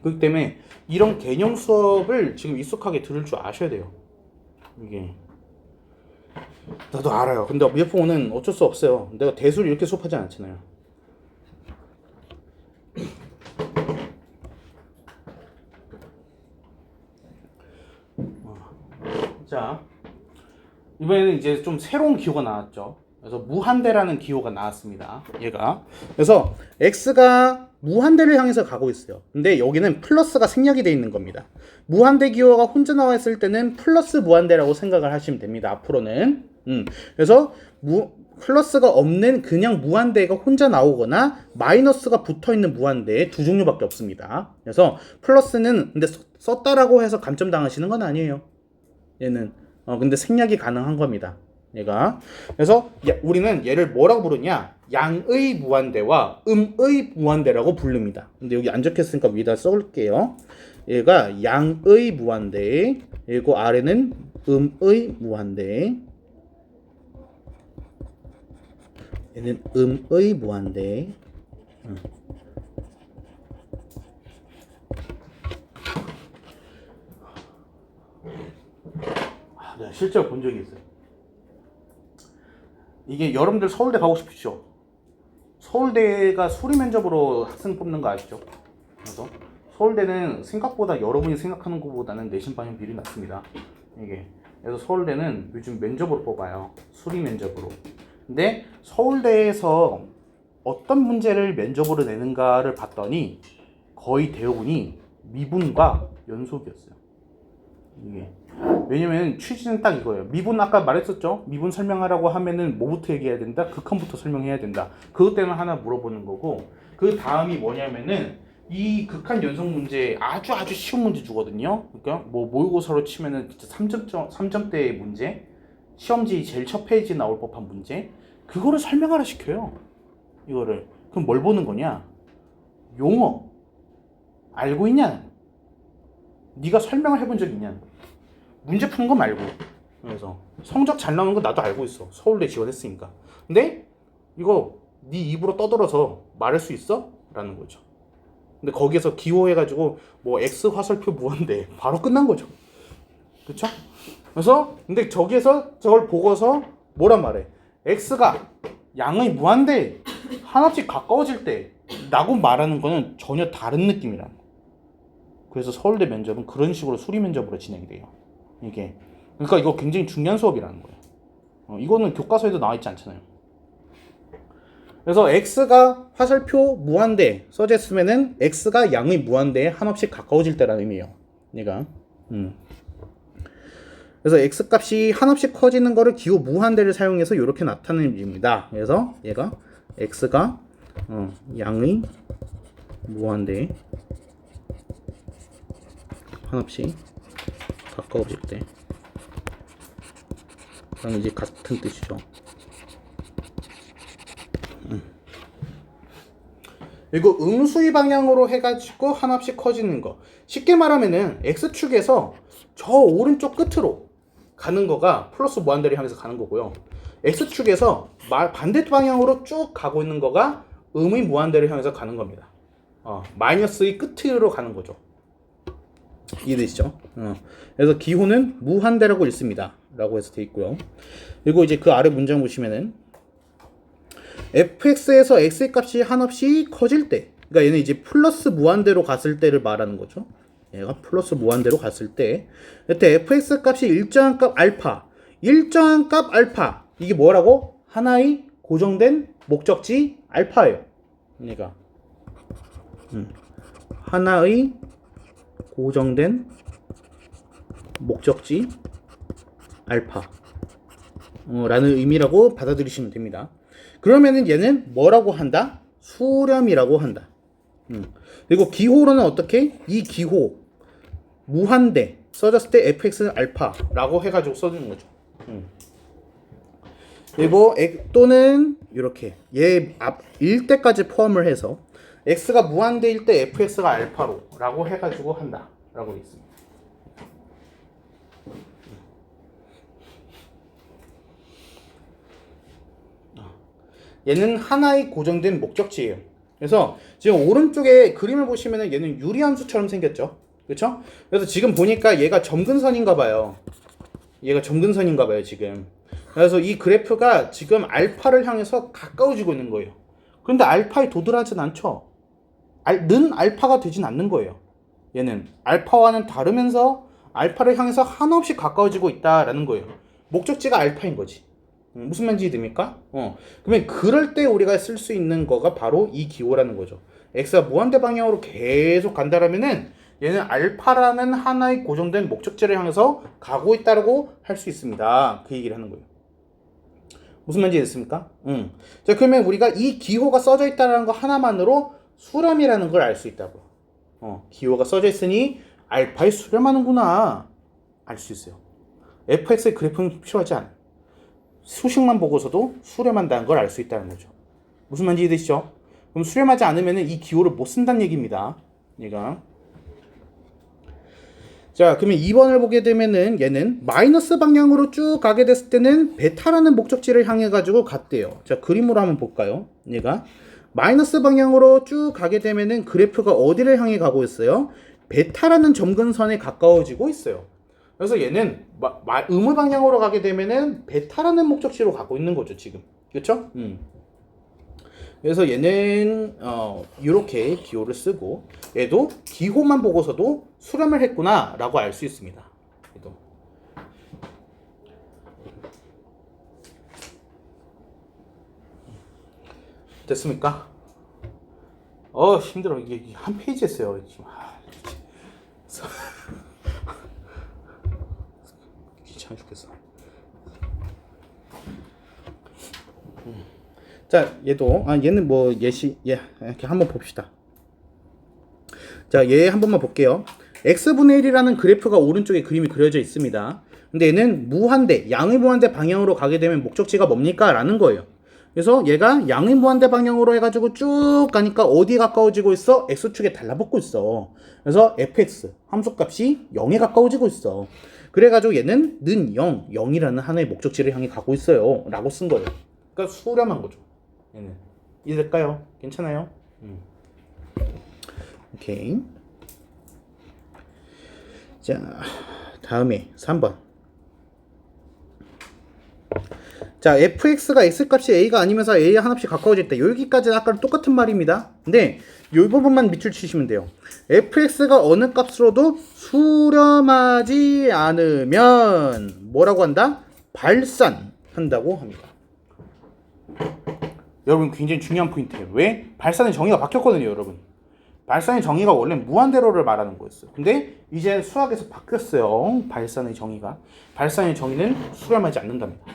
그렇기 때문에 이런 개념 수업을 지금 익숙하게 들을 줄 아셔야 돼요. 이게 나도 알아요. 근데 미적분은 어쩔 수 없어요. 내가 대수를 이렇게 수업하지 않잖아요. 자, 이번에는 이제 좀 새로운 기호가 나왔죠. 그래서 무한대라는 기호가 나왔습니다. 얘가. 그래서 x가 무한대를 향해서 가고 있어요. 근데 여기는 플러스가 생략이 되어 있는 겁니다. 무한대 기호가 혼자 나와 있을 때는 플러스 무한대라고 생각을 하시면 됩니다. 앞으로는. 그래서 플러스가 없는 그냥 무한대가 혼자 나오거나 마이너스가 붙어있는 무한대 두 종류밖에 없습니다. 그래서 플러스는 근데 썼다라고 해서 감점 당하시는 건 아니에요. 얘는 근데 생략이 가능한 겁니다. 얘가. 그래서 우리는 얘를 뭐라고 부르냐? 양의 무한대와 음의 무한대라고 부릅니다. 근데 여기 안 적혔으니까 위에다 써올게요. 얘가 양의 무한대, 그리고 아래는 음의 무한대. 얘는 음의 무한대. 내가 실제로 본 적이 있어요. 이게 여러분들 서울대 가고 싶으시죠? 서울대가 수리 면접으로 학생 뽑는 거 아시죠? 그래서 서울대는 생각보다 여러분이 생각하는 것보다는 내신 반영 비율이 낮습니다. 이게. 그래서 서울대는 요즘 면접으로 뽑아요. 수리 면접으로. 근데 서울대에서 어떤 문제를 면접으로 내는가를 봤더니 거의 대부분이 미분과 연속이었어요. 이게. 왜냐면 취지는 딱 이거예요. 미분 아까 말했었죠. 미분 설명하라고 하면은 뭐부터 얘기해야 된다? 극한부터 설명해야 된다. 그것 때문에 하나 물어보는 거고, 그 다음이 뭐냐면은 이 극한 연속 문제 아주 쉬운 문제 주거든요. 그러니까 뭐 모의고사로 치면은 진짜 3점대의 문제, 시험지 제일 첫 페이지 나올 법한 문제, 그거를 설명하라 시켜요. 이거를. 그럼 뭘 보는 거냐? 용어 알고 있냐? 네가 설명을 해본 적 있냐? 문제 푸는 거 말고. 그래서 성적 잘 나오는 거 나도 알고 있어. 서울대 지원했으니까. 근데 이거 네 입으로 떠들어서 말할 수 있어? 라는 거죠. 근데 거기에서 기호해가지고 뭐 X 화살표 무한대 바로 끝난 거죠. 그쵸? 그래서 근데 저기에서 저걸 보고서 뭐란 말해? X가 양의 무한대 하나씩 가까워질 때 라고 말하는 거는 전혀 다른 느낌이라는 거예요. 그래서 서울대 면접은 그런 식으로 수리 면접으로 진행이 돼요. 이게. 그러니까 이거 굉장히 중요한 수업이라는 거예요. 이거는 교과서에도 나와 있지 않잖아요. 그래서 x가 화살표 무한대 써져 있으면은 x가 양의 무한대에 한없이 가까워질 때라는 의미예요. 얘가. 그래서 x 값이 한없이 커지는 거를 기호 무한대를 사용해서 이렇게 나타내는 의미입니다. 그래서 얘가 x가 양의 무한대에 한없이 가까워질 때 그럼 이제 같은 뜻이죠. 그리고 음수의 방향으로 해가지고 한없이 커지는 거. 쉽게 말하면은 x축에서 저 오른쪽 끝으로 가는 거가 플러스 무한대를 향해서 가는 거고요. x축에서 반대 방향으로 쭉 가고 있는 거가 음의 무한대를 향해서 가는 겁니다. 마이너스의 끝으로 가는 거죠. 이해되시죠? 그래서 기호는 무한대라고 읽습니다. 라고 해서 돼 있고요. 그리고 이제 그 아래 문장 보시면은 fx에서 x의 값이 한없이 커질 때, 그러니까 얘는 이제 플러스 무한대로 갔을 때를 말하는 거죠. 얘가 플러스 무한대로 갔을 때, 이때 fx 값이 일정한 값 알파, 일정한 값 알파, 이게 뭐라고? 하나의 고정된 목적지 알파예요. 그러니까 하나의 고정된 목적지 알파 라는 의미라고 받아들이시면 됩니다. 그러면은 얘는 뭐라고 한다? 수렴이라고 한다. 그리고 기호로는 어떻게? 이 기호 무한대 써졌을 때 fx 알파라고 해가지고 써주는 거죠. 그리고 또는 이렇게 얘 앞 1대까지 포함을 해서 x가 무한대일 때 fx가 알파로 라고 해가지고 한다 라고 있습니다. 얘는 하나의 고정된 목적지예요. 그래서 지금 오른쪽에 그림을 보시면은 얘는 유리함수처럼 생겼죠. 그렇죠? 그래서 지금 보니까 얘가 점근선인가 봐요. 얘가 점근선인가 봐요, 지금. 그래서 이 그래프가 지금 알파를 향해서 가까워지고 있는 거예요. 그런데 알파에 도달하진 않죠. 는 알파가 되진 않는 거예요. 얘는 알파와는 다르면서 알파를 향해서 한없이 가까워지고 있다라는 거예요. 목적지가 알파인 거지. 무슨 말인지 됩니까? 그러면 그럴 때 우리가 쓸 수 있는 거가 바로 이 기호라는 거죠. x가 무한대 방향으로 계속 간다라면은 얘는 알파라는 하나의 고정된 목적지를 향해서 가고 있다라고 할 수 있습니다. 그 얘기를 하는 거예요. 무슨 말인지 됐습니까? 자, 그러면 우리가 이 기호가 써져 있다는 거 하나만으로 수렴이라는 걸 알 수 있다고. 기호가 써져 있으니 알파에 수렴하는구나 알 수 있어요. fx의 그래프는 필요하지 않아요. 수식만 보고서도 수렴한다는 걸 알 수 있다는 거죠. 무슨 말인지 이해되시죠? 그럼 수렴하지 않으면 이 기호를 못 쓴다는 얘기입니다. 얘가. 자, 그러면 2번을 보게 되면은 얘는 마이너스 방향으로 쭉 가게 됐을 때는 베타라는 목적지를 향해 가지고 갔대요. 자, 그림으로 한번 볼까요? 얘가 마이너스 방향으로 쭉 가게 되면은 그래프가 어디를 향해 가고 있어요? 베타라는 점근선에 가까워지고 있어요. 그래서 얘는 음의 방향으로 가게 되면은 베타라는 목적지로 가고 있는 거죠, 지금. 그렇죠? 그래서 얘는 이렇게 기호를 쓰고 얘도 기호만 보고서도 수렴을 했구나라고 알 수 있습니다. 얘도. 됐습니까? 힘들어. 이게 한 페이지 했어요. 지금. 귀찮아 죽겠어. 자, 얘도 얘는 뭐 이렇게 한번 봅시다. 자, 얘 한 번만 볼게요. x분의 1이라는 그래프가 오른쪽에 그림이 그려져 있습니다. 근데 얘는 무한대, 양의 무한대 방향으로 가게 되면 목적지가 뭡니까? 라는 거예요. 그래서 얘가 양의 무한대 방향으로 해가지고 쭉 가니까 어디에 가까워지고 있어? x축에 달라붙고 있어. 그래서 fx 함수값이 0에 가까워지고 있어. 그래가지고 얘는 는 0, 0이라는 하나의 목적지를 향해 가고 있어요 라고 쓴 거예요. 그러니까 수렴한 거죠. 얘는. 이해될까요? 괜찮아요? 오케이. 자, 다음에 3번. 자, fx가 x값이 a가 아니면서 a에 한없이 가까워질 때 여기까지는 아까랑 똑같은 말입니다. 근데 이 부분만 밑줄 치시면 돼요. fx가 어느 값으로도 수렴하지 않으면 뭐라고 한다? 발산 한다고 합니다. 여러분 굉장히 중요한 포인트예요. 왜? 발산의 정의가 바뀌었거든요, 여러분. 발산의 정의가 원래 무한대로를 말하는 거였어요. 근데 이제 수학에서 바뀌었어요. 발산의 정의가. 발산의 정의는 수렴하지 않는답니다.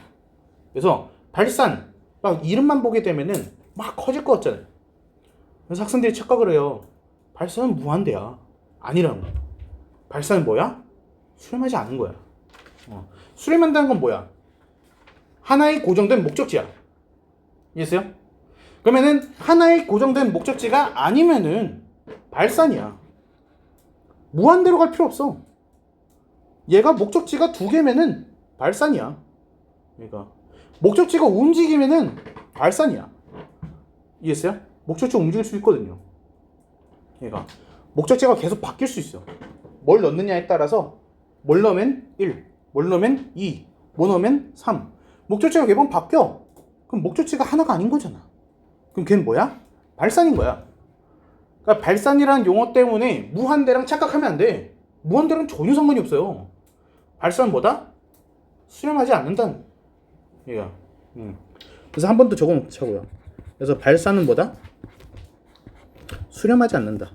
그래서 발산, 막 이름만 보게 되면은 막 커질 것 같잖아요. 그래서 학생들이 착각을 해요. 발산은 무한대야. 아니라는 거야. 발산은 뭐야? 수렴하지 않는 거야. 수렴한다는 건 뭐야? 하나의 고정된 목적지야. 이해했어요? 그러면은 하나의 고정된 목적지가 아니면은 발산이야. 무한대로 갈 필요 없어. 얘가 목적지가 두 개면은 발산이야. 그러니까 목적지가 움직이면은 발산이야. 이해했어요? 목적지가 움직일 수 있거든요. 그러니까 목적지가 계속 바뀔 수 있어. 뭘 넣느냐에 따라서 뭘 넣으면 1, 뭘 넣으면 2, 뭐 넣으면 3. 목적지가 매번 바뀌어. 그럼 목적지가 하나가 아닌 거잖아. 그럼 걔는 뭐야? 발산인 거야. 그러니까 발산이라는 용어 때문에 무한대랑 착각하면 안 돼. 무한대랑 전혀 상관이 없어요. 발산은 뭐다? 수렴하지 않는다는 얘가. 그래서 한 번 더 적어 놓자고요. 그래서 발산은 뭐다? 수렴하지 않는다.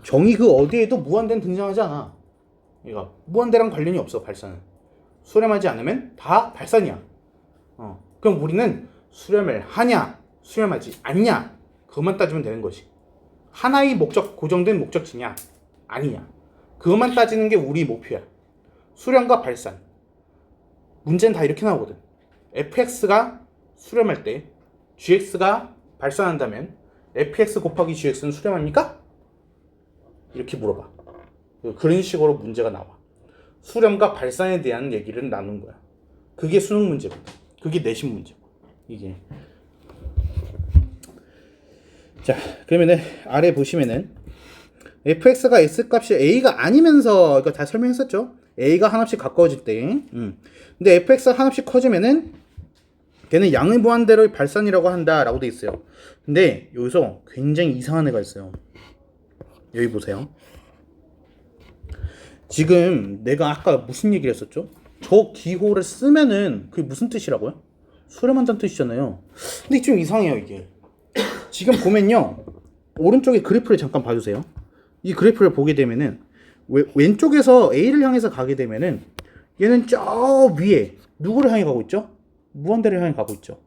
정의 그 어디에도 무한대는 등장하지 않아. 얘가 무한대랑 관련이 없어. 발산은 수렴하지 않으면 다 발산이야. 그럼 우리는 수렴을 하냐 수렴하지 않냐 그것만 따지면 되는 것이. 하나의 목적 고정된 목적지냐 아니냐 그것만 따지는 게 우리 목표야. 수렴과 발산. 문제는 다 이렇게 나오거든. fx가 수렴할 때 gx가 발산한다면 fx 곱하기 gx는 수렴합니까? 이렇게 물어봐. 그런 식으로 문제가 나와. 수렴과 발산에 대한 얘기를 나눈 거야. 그게 수능 문제거든. 그게 내신 문제고. 이게. 자, 그러면은 아래 보시면은 fx가 x값이 a가 아니면서 이거 다 설명했었죠. a가 하나씩 가까워질 때. 근데 fx가 하나씩 커지면은 걔는 양의 무한대로의 발산이라고 한다라고 돼 있어요. 근데 여기서 굉장히 이상한 애가 있어요. 여기 보세요. 지금 내가 아까 무슨 얘기를 했었죠? 저 기호를 쓰면은 그게 무슨 뜻이라고요? 수렴한다는 뜻이잖아요. 근데 좀 이상해요 이게. 지금 보면요 오른쪽에 그래프를 잠깐 봐주세요. 이 그래프를 보게 되면은 왼쪽에서 A를 향해서 가게 되면은 얘는 저 위에 누구를 향해 가고 있죠? 무한대를 향해 가고 있죠.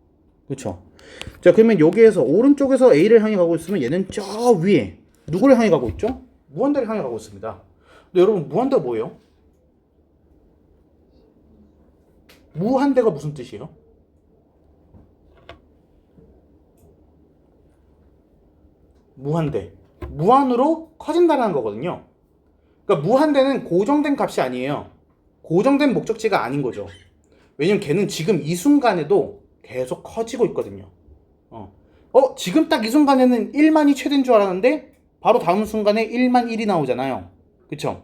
그렇죠? 자 그러면 여기에서 오른쪽에서 A를 향해 가고 있으면 얘는 저 위에 누구를 향해 가고 있죠? 무한대를 향해 가고 있습니다. 근데 여러분 무한대가 뭐예요? 무한대가 무슨 뜻이에요? 무한대. 무한으로 커진다는 거거든요. 그러니까 무한대는 고정된 값이 아니에요. 고정된 목적지가 아닌 거죠. 왜냐면 걔는 지금 이 순간에도 계속 커지고 있거든요. 지금 딱 이 순간에는 1만이 최대인 줄 알았는데 바로 다음 순간에 1만 1이 나오잖아요. 그쵸?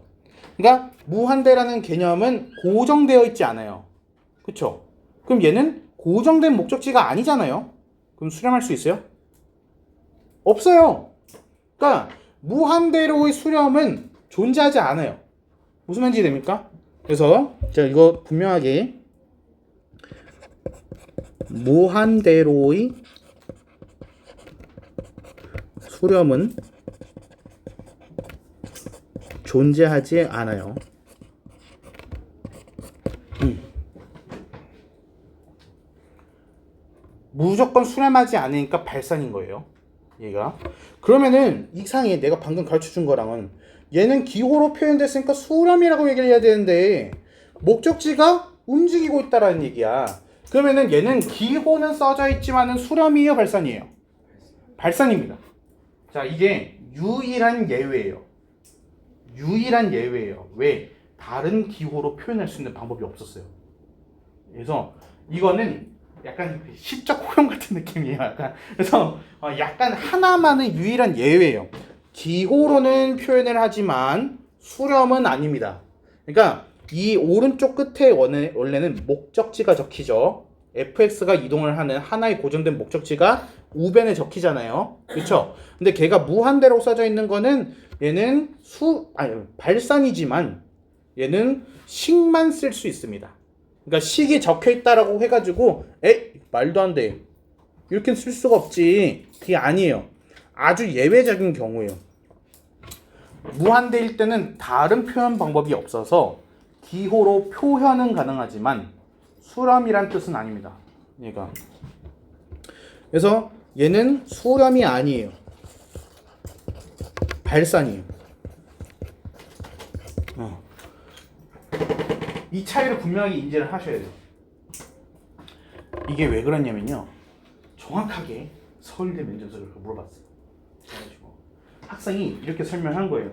그러니까 무한대라는 개념은 고정되어 있지 않아요. 그쵸? 그럼 얘는 고정된 목적지가 아니잖아요. 그럼 수렴할 수 있어요? 없어요. 그러니까 무한대로의 수렴은 존재하지 않아요. 무슨 말인지 됩니까? 그래서 제가 이거 분명하게 무한대로의 수렴은 존재하지 않아요. 무조건 수렴하지 않으니까 발산인 거예요. 얘가. 그러면은 이상해. 내가 방금 가르쳐준 거랑은 얘는 기호로 표현됐으니까 수렴이라고 얘기를 해야 되는데 목적지가 움직이고 있다라는 얘기야. 그러면은 얘는 기호는 써져 있지만은 수렴이에요, 발산이에요? 발산입니다. 자, 이게 유일한 예외예요. 유일한 예외예요. 왜? 다른 기호로 표현할 수 있는 방법이 없었어요. 그래서 이거는 약간 시적 호용 같은 느낌이에요. 약간. 그래서 약간 하나만의 유일한 예외예요. 기호로는 표현을 하지만 수렴은 아닙니다. 그러니까 이 오른쪽 끝에 원래는 목적지가 적히죠. fx가 이동을 하는 하나의 고정된 목적지가 우변에 적히잖아요. 그렇죠? 근데 걔가 무한대로 써져 있는 거는 얘는 발산이지만 얘는 식만 쓸 수 있습니다. 그러니까 식이 적혀 있다라고 해가지고 말도 안 돼. 이렇게 쓸 수가 없지. 그게 아니에요. 아주 예외적인 경우예요. 무한대일 때는 다른 표현 방법이 없어서 기호로 표현은 가능하지만 수렴이란 뜻은 아닙니다. 얘가. 그래서 얘는 수렴이 아니에요. 발산이에요. 이 차이를 분명히 인지를 하셔야 돼요. 이게 왜 그러냐면요. 정확하게 서울대 면접에서 그렇게 물어봤어요. 그래가지고 학생이 이렇게 설명한 거예요.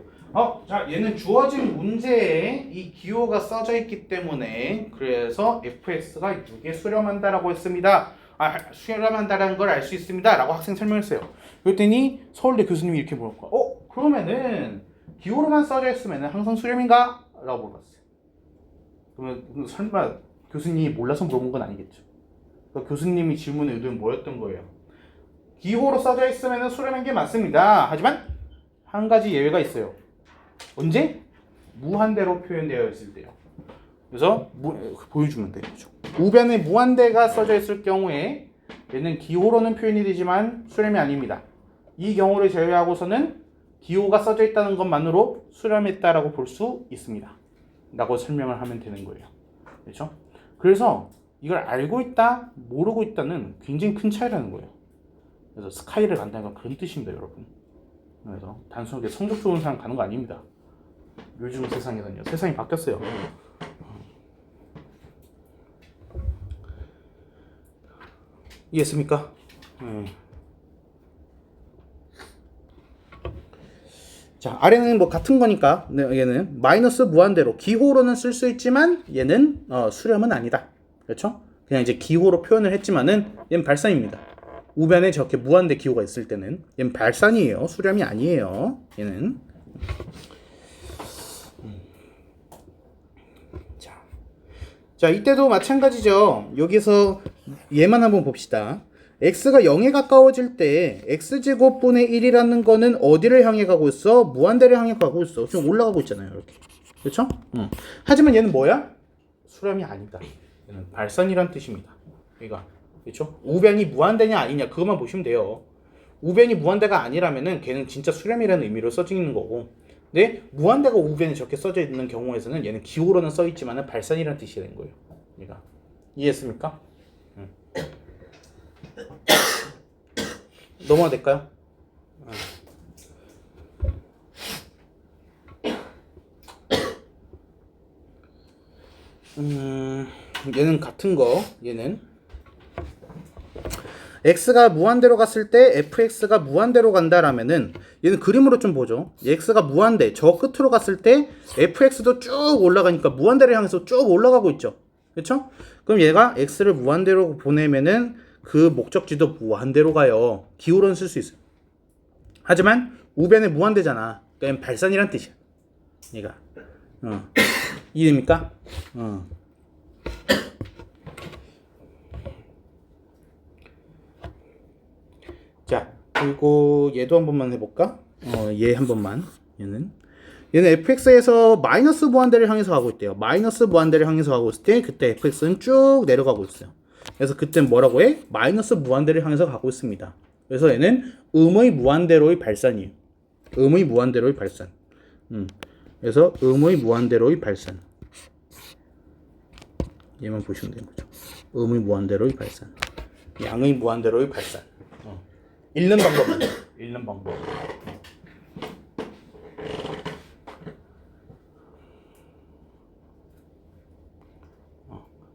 자, 얘는 주어진 문제에 이 기호가 써져 있기 때문에 그래서 fx가 6에 수렴한다라고 했습니다. 수렴한다라는 걸 알 수 있습니다. 라고 학생 설명했어요. 그랬더니 서울대 교수님이 이렇게 물어볼 거야. 그러면은 기호로만 써져 있으면 항상 수렴인가? 라고 물어봤어요. 그러면 설마 교수님이 몰라서 물어본 건 아니겠죠. 그러니까 교수님이 질문의 의도는 뭐였던 거예요? 기호로 써져 있으면 수렴인 게 맞습니다. 하지만 한 가지 예외가 있어요. 언제? 무한대로 표현되어 있을 때요. 그래서 보여주면 돼요. 우변에 무한대가 써져 있을 경우에 얘는 기호로는 표현이 되지만 수렴이 아닙니다. 이 경우를 제외하고서는 기호가 써져 있다는 것만으로 수렴했다라고 볼 수 있습니다. 라고 설명을 하면 되는 거예요. 그렇죠? 그래서 이걸 알고 있다, 모르고 있다는 굉장히 큰 차이라는 거예요. 그래서 스카이를 간다는 건 그런 뜻입니다, 여러분. 그래서 단순하게 성적 좋은 사람 가는 거 아닙니다. 요즘 세상에는요. 세상이 바뀌었어요. 이해했습니까? 자, 아래는 뭐 같은 거니까 얘는 마이너스 무한대로 기호로는 쓸 수 있지만 얘는 수렴은 아니다. 그렇죠? 그냥 이제 기호로 표현을 했지만은 얘는 발산입니다. 우변에 저렇게 무한대 기호가 있을 때는 얘는 발산이에요. 수렴이 아니에요. 얘는. 자, 이때도 마찬가지죠. 여기서 얘만 한번 봅시다. x가 0에 가까워질 때 x제곱분의 1이라는 거는 어디를 향해 가고 있어? 무한대를 향해 가고 있어. 좀 올라가고 있잖아요. 이렇게. 그렇죠? 하지만 얘는 뭐야? 수렴이 아니다. 얘는 발산이란 뜻입니다. 얘가. 그렇죠? 우변이 무한대냐 아니냐 그것만 보시면 돼요. 우변이 무한대가 아니라면은 걔는 진짜 수렴이라는 의미로 써져 있는 거고. 근데 무한대가 우변에 저렇게 써져 있는 경우에서는 얘는 기호로는 써 있지만은 발산이란 뜻이 되는 거예요. 얘가. 이해했습니까? 넘어가 될까요? 얘는 같은 거. 얘는 x가 무한대로 갔을 때 fx가 무한대로 간다라면은 얘는 그림으로 좀 보죠. x가 무한대 저 끝으로 갔을 때 fx도 쭉 올라가니까 무한대를 향해서 쭉 올라가고 있죠. 그렇죠? 그럼 얘가 x를 무한대로 보내면은 그 목적지도 무한대로 가요. 기호로는 쓸 수 있어요. 하지만 우변에 무한대잖아. 그러니까 발산이란 뜻이야. 얘가. 이해됩니까? 자, 그리고 얘도 한 번만 해볼까? 얘 한 번만. 얘는 fx에서 마이너스 무한대를 향해서 가고 있대요. 마이너스 무한대를 향해서 가고 있을 때 그때 fx는 쭉 내려가고 있어요. 그래서 그땐 뭐라고 해? 마이너스 무한대를 향해서 가고 있습니다. 그래서 얘는 음의 무한대로의 발산이에요. 음의 무한대로의 발산. 그래서 음의 무한대로의 발산. 얘만 보시면 되는 거죠. 음의 무한대로의 발산. 양의 무한대로의 발산. 읽는 방법입니다. 읽는 방법.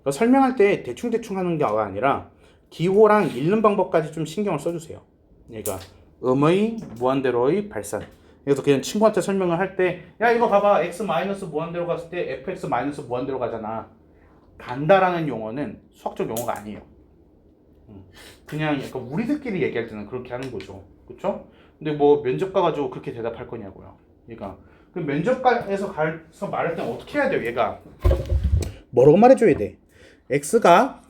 그러니까 설명할 때 대충대충 하는 게 아니라 기호랑 읽는 방법까지 좀 신경을 써주세요. 그러니까 음의 무한대로의 발산. 그래서 그냥 친구한테 설명을 할 때 야 이거 봐봐 x 마이너스 무한대로 갔을 때 fx 마이너스 무한대로 가잖아. 간다라는 용어는 수학적 용어가 아니에요. 그냥 약간 우리들끼리 얘기할 때는 그렇게 하는 거죠. 그렇죠? 근데 뭐 면접 가가지고 그렇게 대답할 거냐고요. 그러니까 그 면접관에서 가서 말할 때는 어떻게 해야 돼요? 얘가 뭐라고 말해줘야 돼? x가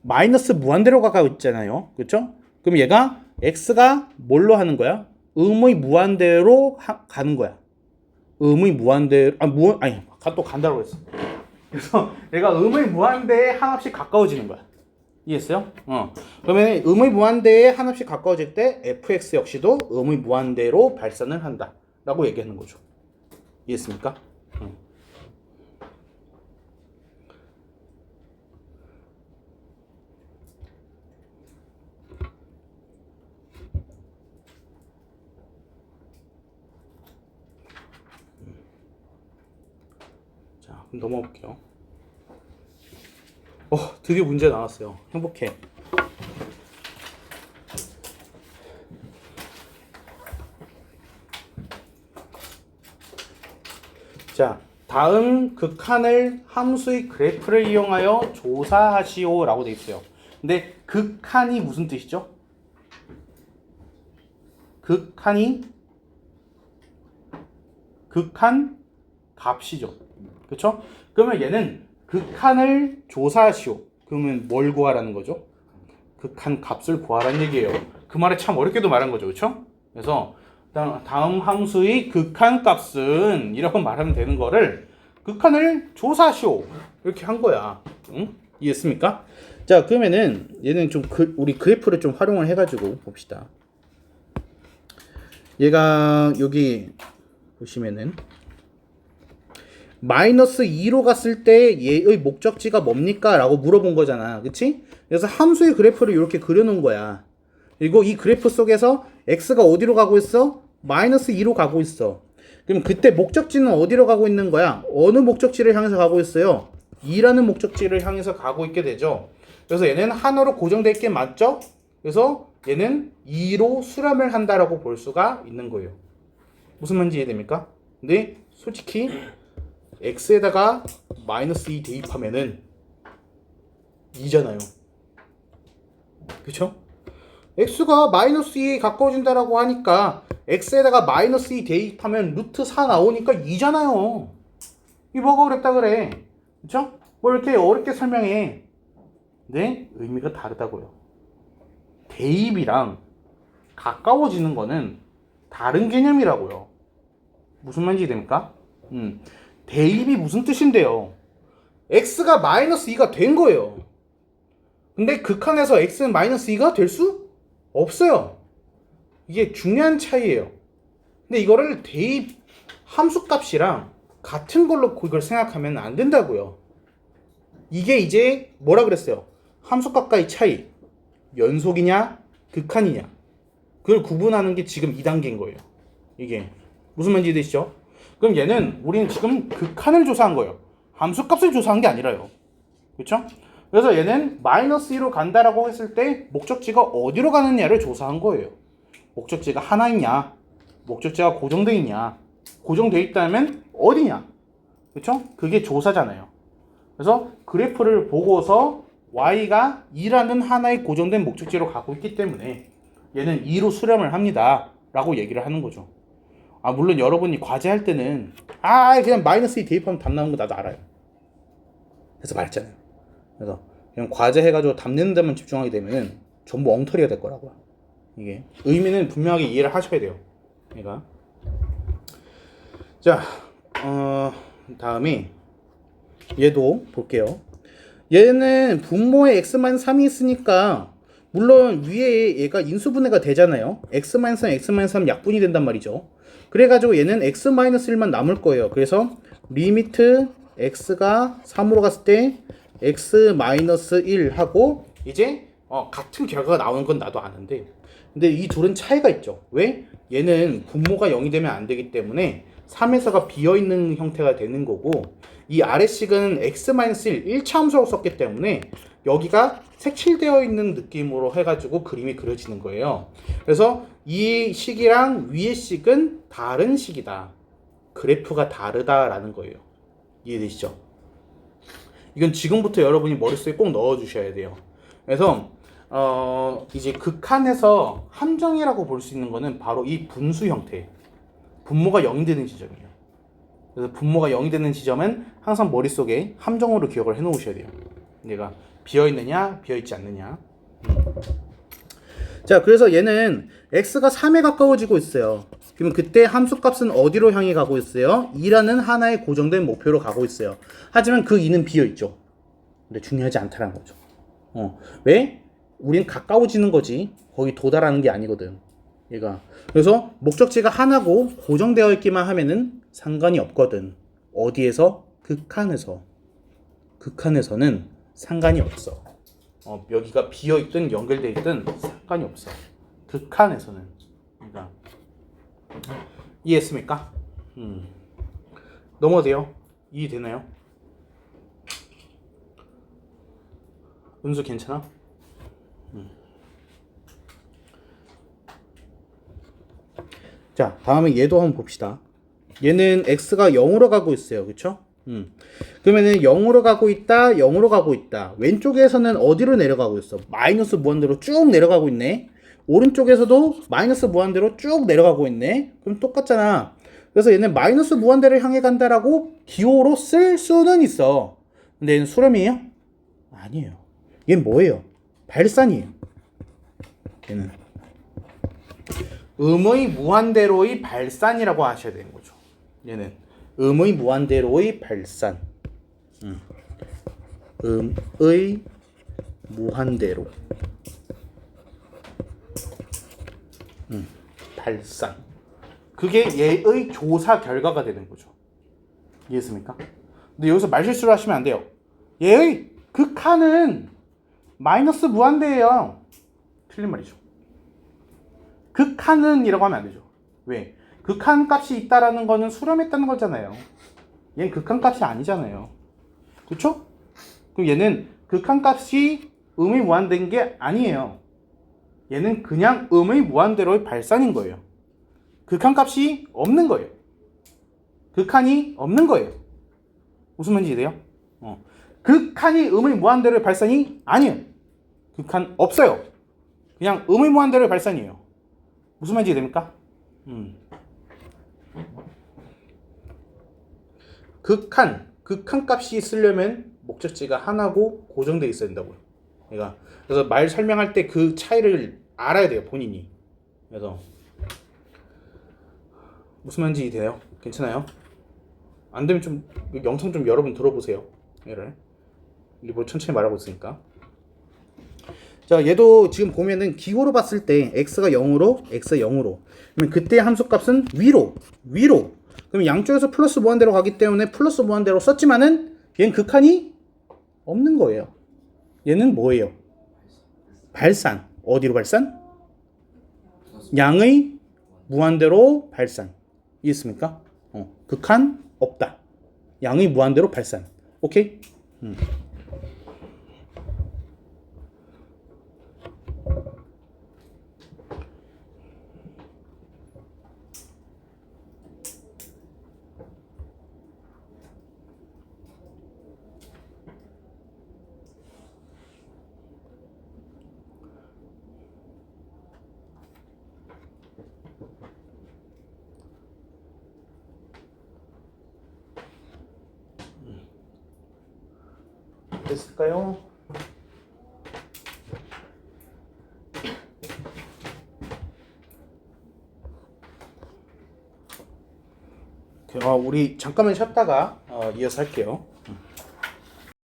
마이너스 무한대로 가고 있잖아요. 그렇죠? 그럼 얘가 x가 뭘로 하는 거야? 음의 무한대로 가는 거야. 음의 무한대로 또 간다고 했어. 그래서 얘가 음의 무한대에 한없이 가까워지는 거야. 이해했어요? 그러면 음의 무한대에 한없이 가까워질 때 fx 역시도 음의 무한대로 발산을 한다 라고 얘기하는 거죠. 이해했습니까? 자, 그럼 넘어가 볼게요. 드디어 문제 나왔어요. 행복해. 자, 다음 극한을 함수의 그래프를 이용하여 조사하시오 라고 돼 있어요. 근데 극한이 무슨 뜻이죠? 극한 값이죠. 그쵸? 그러면 얘는 극한을 조사하시오. 그러면 뭘 구하라는 거죠? 극한 값을 구하라는 얘기예요. 그 말에 참 어렵게도 말한 거죠. 그쵸? 그래서 다음 함수의 극한 값은 이라고 말하면 되는 거를 극한을 조사하시오. 이렇게 한 거야. 응? 이해했습니까? 자, 그러면은 얘는 좀 우리 그래프를 좀 활용을 해가지고 봅시다. 얘가 여기 보시면은 마이너스 2로 갔을 때 얘의 목적지가 뭡니까? 라고 물어본 거잖아. 그치? 그래서 함수의 그래프를 이렇게 그려놓은 거야. 그리고 이 그래프 속에서 x가 어디로 가고 있어? 마이너스 2로 가고 있어. 그럼 그때 목적지는 어디로 가고 있는 거야? 어느 목적지를 향해서 가고 있어요? 2라는 목적지를 향해서 가고 있게 되죠. 그래서 얘는 하나로 고정될 게 맞죠? 그래서 얘는 2로 수렴을 한다라고 볼 수가 있는 거예요. 무슨 말인지 이해됩니까? 근데 솔직히 x에다가 마이너스 2 대입하면은 2잖아요. 그쵸? x가 마이너스 2에 가까워진다라고 하니까 x에다가 마이너스 2 대입하면 루트 4 나오니까 2잖아요. 이 뭐가 어렵다 그래. 그쵸? 뭐 이렇게 어렵게 설명해. 네? 의미가 다르다고요. 대입이랑 가까워지는 거는 다른 개념이라고요. 무슨 말인지 됩니까? 대입이 무슨 뜻인데요? x가 마이너스 2가 된 거예요. 근데 극한에서 x는 마이너스 2가 될 수 없어요. 이게 중요한 차이예요. 근데 이거를 대입 함수값이랑 같은 걸로 이걸 생각하면 안 된다고요. 이게 이제 뭐라 그랬어요? 함수값과의 차이. 연속이냐 극한이냐. 그걸 구분하는 게 지금 2단계인 거예요. 이게 무슨 말인지 되시죠? 그럼 얘는 우리는 지금 극한을 조사한 거예요. 함수값을 조사한 게 아니라요. 그렇죠? 그래서 얘는 마이너스 2로 간다라고 했을 때 목적지가 어디로 가느냐를 조사한 거예요. 목적지가 하나 있냐? 목적지가 고정되어 있냐? 고정되어 있다면 어디냐? 그렇죠? 그게 조사잖아요. 그래서 그래프를 보고서 y가 2라는 하나의 고정된 목적지로 가고 있기 때문에 얘는 2로 수렴을 합니다. 라고 얘기를 하는 거죠. 물론 여러분이 과제할 때는 그냥 마이너스 2 대입하면 답 나오는 거 나도 알아요. 그래서 말했잖아요. 그래서 그냥 과제 해가지고 답 내는 데만 집중하게 되면 전부 엉터리가 될 거라고요. 이게 의미는 분명하게 이해를 하셔야 돼요. 그러니까 자, 다음에 얘도 볼게요. 얘는 분모에 x-3이 있으니까 물론 위에 얘가 인수분해가 되잖아요. x-3, x-3 약분이 된단 말이죠. 그래가지고 얘는 x-1만 남을 거예요. 그래서 리미트 x가 3으로 갔을 때 x-1 하고 이제 같은 결과가 나오는 건 나도 아는데 근데 이 둘은 차이가 있죠. 왜? 얘는 분모가 0이 되면 안 되기 때문에 3에서가 비어있는 형태가 되는 거고 이 아래식은 x-1 1차 함수라고 썼기 때문에 여기가 색칠되어 있는 느낌으로 해가지고 그림이 그려지는 거예요. 그래서 이 식이랑 위의 식은 다른 식이다. 그래프가 다르다라는 거예요. 이해되시죠? 이건 지금부터 여러분이 머릿속에 꼭 넣어주셔야 돼요. 그래서 이제 극한에서 함정이라고 볼 수 있는 거는 바로 이 분수 형태. 분모가 0이 되는 지점이에요. 그래서 분모가 0이 되는 지점은 항상 머릿속에 함정으로 기억을 해 놓으셔야 돼요. 얘가 비어있느냐 비어있지 않느냐. 자, 그래서 얘는 x가 3에 가까워지고 있어요. 그러면 그때 함수값은 어디로 향해 가고 있어요? 2라는 하나의 고정된 목표로 가고 있어요. 하지만 그 2는 비어있죠. 근데 중요하지 않다는 거죠. 왜? 우린 가까워지는 거지 거기 도달하는 게 아니거든. 얘가. 그래서 목적지가 하나고 고정되어 있기만 하면은 상관이 없거든. 어디에서? 극한에서. 극한에서는 상관이 없어. 여기가 비어있든 연결돼 있든 상관이 없어. 극한에서는. 그러니까 이해했습니까? 넘어도 돼요? 이해되나요? 은수 괜찮아? 자, 다음에 얘도 한번 봅시다. 얘는 x가 0으로 가고 있어요. 그쵸? 그러면은 0으로 가고 있다, 0으로 가고 있다. 왼쪽에서는 어디로 내려가고 있어? 마이너스 무한대로 쭉 내려가고 있네. 오른쪽에서도 마이너스 무한대로 쭉 내려가고 있네. 그럼 똑같잖아. 그래서 얘는 마이너스 무한대를 향해 간다라고 기호로 쓸 수는 있어. 근데 얘는 수렴이에요? 아니에요. 얘는 뭐예요? 발산이에요. 얘는 음의 무한대로의 발산이라고 하셔야 되는 거죠. 얘는 음의 무한대로의 발산. 음의 무한대로 발산. 그게 얘의 조사 결과가 되는 거죠. 이해했습니까? 근데 여기서 말실수를 하시면 안 돼요. 얘의 극한은 마이너스 무한대예요. 틀린 말이죠. 극한은 이라고 하면 안 되죠. 왜? 극한 값이 있다라는 거는 수렴했다는 거잖아요. 얘는 극한 값이 아니잖아요. 그쵸? 그럼 얘는 극한 값이 음의 무한대인 게 아니에요. 얘는 그냥 음의 무한대로의 발산인 거예요. 극한 값이 없는 거예요. 극한이 없는 거예요. 무슨 말인지 이해돼요? 극한이 음의 무한대로의 발산이 아니에요. 극한 없어요. 그냥 음의 무한대로의 발산이에요. 무슨 말인지 이해됩니까? 극한 값이 있으려면 목적지가 하나고 고정되어 있어야 된다고요. 그래서 말 설명할 때 그 차이를 알아야 돼요, 본인이. 그래서 무슨 말인지 돼요? 괜찮아요? 안 되면 좀 영상 좀 여러분 들어보세요. 얘를 뭐 천천히 말하고 있으니까. 자, 얘도 지금 보면은 기호로 봤을 때 x가 0으로 그러면 그때 함수값은 위로. 그럼 양쪽에서 플러스 무한대로 가기 때문에 플러스 무한대로 썼지만은 얘는 극한이 없는 거예요. 얘는 뭐예요? 발산. 어디로 발산? 양의 무한대로 발산. 이해했습니까? 극한 없다. 양의 무한대로 발산. 오케이? 됐을까요? 우리 잠깐만 쉬었다가 이어서 할게요.